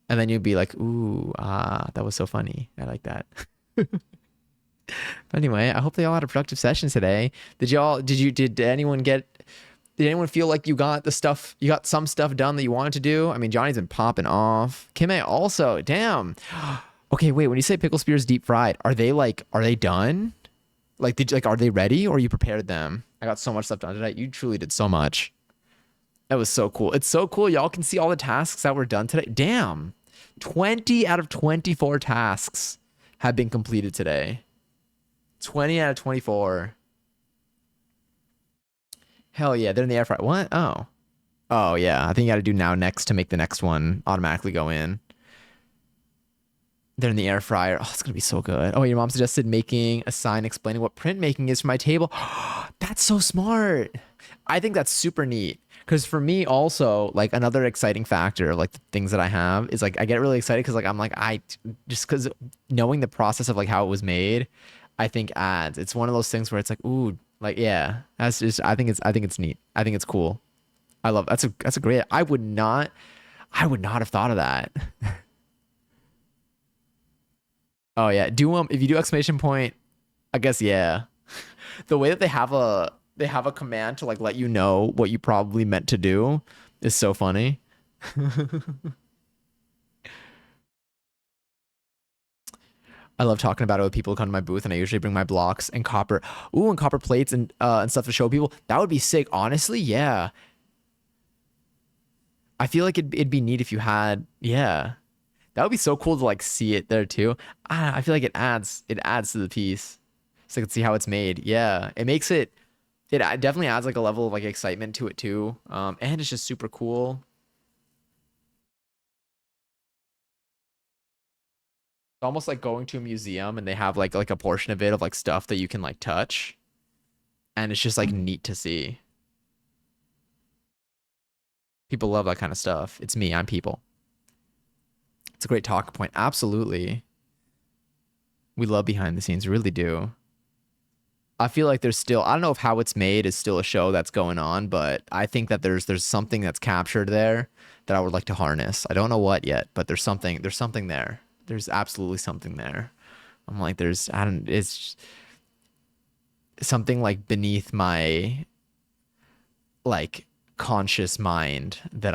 Speaker 1: and then you'd be like, ooh, that was so funny. I like that. But anyway, I hope they all had a productive session today. Did anyone feel like you got some stuff done that you wanted to do? I mean, Johnny's been popping off. Kimmy also, damn. Okay, wait, when you say pickle spears deep fried, are they done? Like, are they ready or you prepared them? I got so much stuff done today. You truly did so much. That was so cool. It's so cool. Y'all can see all the tasks that were done today. Damn. 20 out of 24 tasks have been completed today. 20 out of 24. Hell yeah, they're in the air fryer. What? Oh. Oh yeah, I think you got to do now next to make the next one automatically go in. They're in the air fryer. Oh, it's gonna be so good. Oh, your mom suggested making a sign explaining what printmaking is for my table. That's so smart. I think that's super neat. Because for me also, like another exciting factor, like the things that I have is like I get really excited because like I'm like just because knowing the process of like how it was made, I think adds. It's one of those things where it's like, ooh, like yeah, that's just I think it's neat. I think it's cool. I love that's a great. I would not have thought of that. Oh yeah, do if you do exclamation point, I guess yeah. The way that they have a command to like let you know what you probably meant to do is so funny. I love talking about it with people who come to my booth, and I usually bring my blocks and copper, and copper plates and stuff to show people. That would be sick, honestly. Yeah, I feel like it'd be neat if you had. Yeah, that would be so cool to like see it there too. I feel like it adds to the piece, so I can see how it's made. Yeah, it makes it. It definitely adds like a level of like excitement to it too. And it's just super cool. It's almost like going to a museum and they have like a portion of it of like stuff that you can like touch, and it's just like neat to see. People love that kind of stuff. It's me. I'm people. It's a great talk point. Absolutely. We love behind the scenes. We really do. I feel like there's still I don't know if how it's made is still a show that's going on, but I think that there's something that's captured there that I would like to harness. I don't know what yet, but there's something there. There's absolutely something there. I'm like there's I don't it's something like beneath my like conscious mind that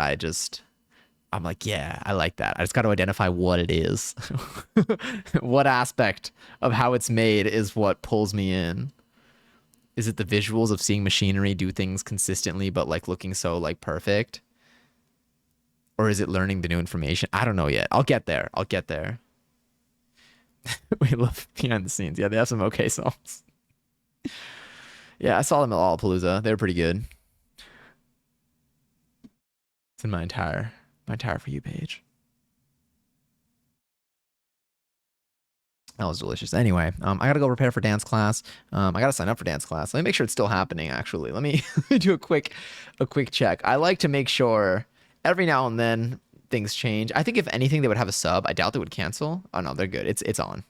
Speaker 1: I'm like, yeah, I like that. I just got to identify what it is. What aspect of how it's made is what pulls me in. Is it the visuals of seeing machinery do things consistently, but like looking so like perfect? Or is it learning the new information? I don't know yet. I'll get there. I'll get there. We love behind the scenes. Yeah, they have some okay songs. Yeah, I saw them at Lollapalooza. They were pretty good. It's in my entire For You page. That was delicious. Anyway, I gotta go prepare for dance class. I gotta sign up for dance class. Let me make sure it's still happening. Actually, let me do a quick check. I like to make sure every now and then things change. I think if anything, they would have a sub. I doubt they would cancel. Oh no, they're good. It's on.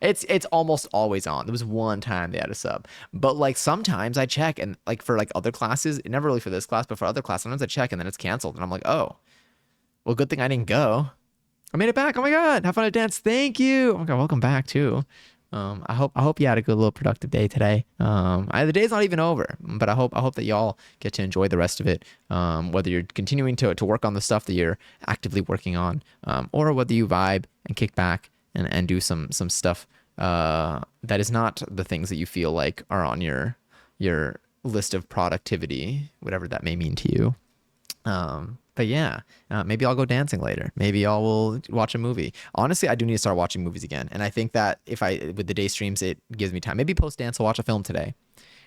Speaker 1: It's almost always on. There was one time they had a sub, but like sometimes I check and like for like other classes, never really for this class, but for other classes, sometimes I check and then it's canceled, and I'm like, oh, well, good thing I didn't go. I made it back. Oh my god, have fun at dance. Thank you. Oh my god, welcome back too. I hope you had a good little productive day today. The day's not even over, but I hope that y'all get to enjoy the rest of it. Whether you're continuing to work on the stuff that you're actively working on, or whether you vibe and kick back and do some stuff that is not the things that you feel like are on your list of productivity, whatever that may mean to you. But yeah, maybe I'll go dancing later. Maybe I will watch a movie. Honestly, I do need to start watching movies again. And I think that with the day streams, it gives me time. Maybe post dance, I'll watch a film today.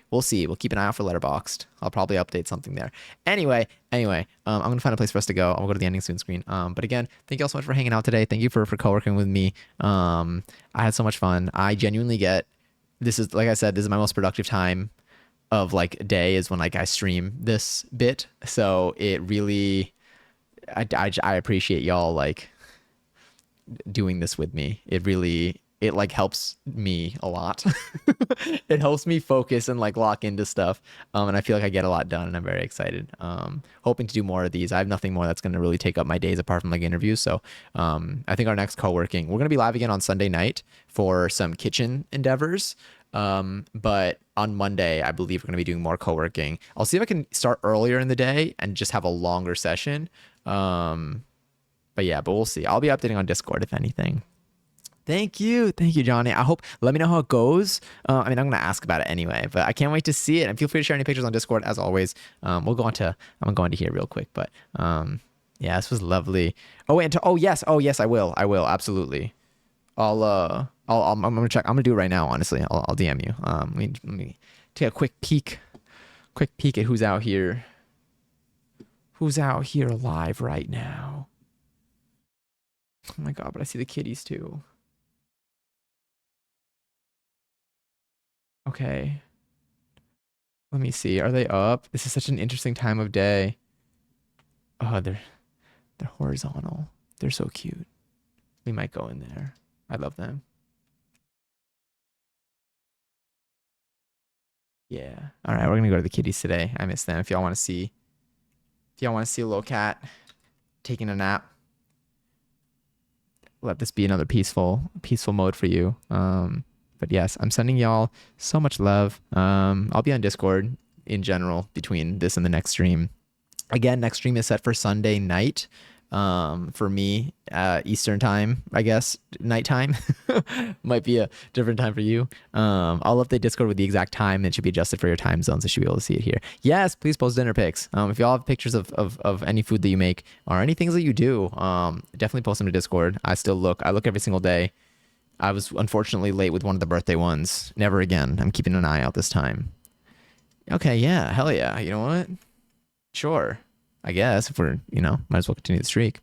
Speaker 1: We'll see. We'll keep an eye out for Letterboxd. I'll probably update something there. Anyway, I'm gonna find a place for us to go. I'll go to the ending soon screen. But again, thank you all so much for hanging out today. Thank you for co-working with me. I had so much fun. I genuinely this is, like I said, this is my most productive time of like a day is when like I stream this bit. So it really, I appreciate y'all like doing this with me. It like helps me a lot. It helps me focus and like lock into stuff. And I feel like I get a lot done and I'm very excited. Hoping to do more of these. I have nothing more that's going to really take up my days apart from like interviews. So I think our next co-working, we're going to be live again on Sunday night for some kitchen endeavors. But on Monday, I believe we're going to be doing more co-working. I'll see if I can start earlier in the day and just have a longer session. But we'll see. I'll be updating on Discord if anything. Thank you, Johnny. Let me know how it goes. I'm going to ask about it anyway, but I can't wait to see it. And feel free to share any pictures on Discord as always. I'm going to go into here real quick, but this was lovely. Yes, I will. Absolutely. I'm gonna check. I'm gonna do it right now. Honestly, I'll DM you. Let me take a quick peek at who's out here live right now. Oh my god! But I see the kitties too. Okay. Let me see. Are they up? This is such an interesting time of day. Oh, they're horizontal. They're so cute. We might go in there. I love them. Yeah. All right, we're gonna go to the kitties today. I miss them. If y'all want to see a little cat taking a nap, let this be another peaceful mode for you. But yes, I'm sending y'all so much love. I'll be on Discord in general between this and the next stream. Again, next stream is set for Sunday night. For me, Eastern time, I guess, nighttime. Might be a different time for you. I'll update Discord with the exact time. It should be adjusted for your time zones. I should be able to see it here. Yes, please post dinner pics. If y'all have pictures of any food that you make or any things that you do, definitely post them to Discord. I look every single day. I was unfortunately late with one of the birthday ones. Never again. I'm keeping an eye out this time. Okay, yeah, hell yeah. You know what? Sure. I guess if we're, might as well continue the streak.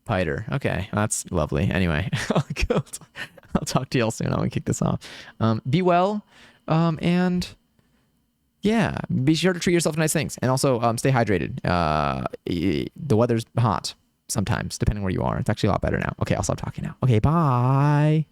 Speaker 1: Piter. Okay, that's lovely. Anyway, I'll talk to y'all soon. I'm gonna kick this off. Be well, and yeah, be sure to treat yourself to nice things, and also stay hydrated. The weather's hot sometimes, depending where you are. It's actually a lot better now. Okay, I'll stop talking now. Okay, bye.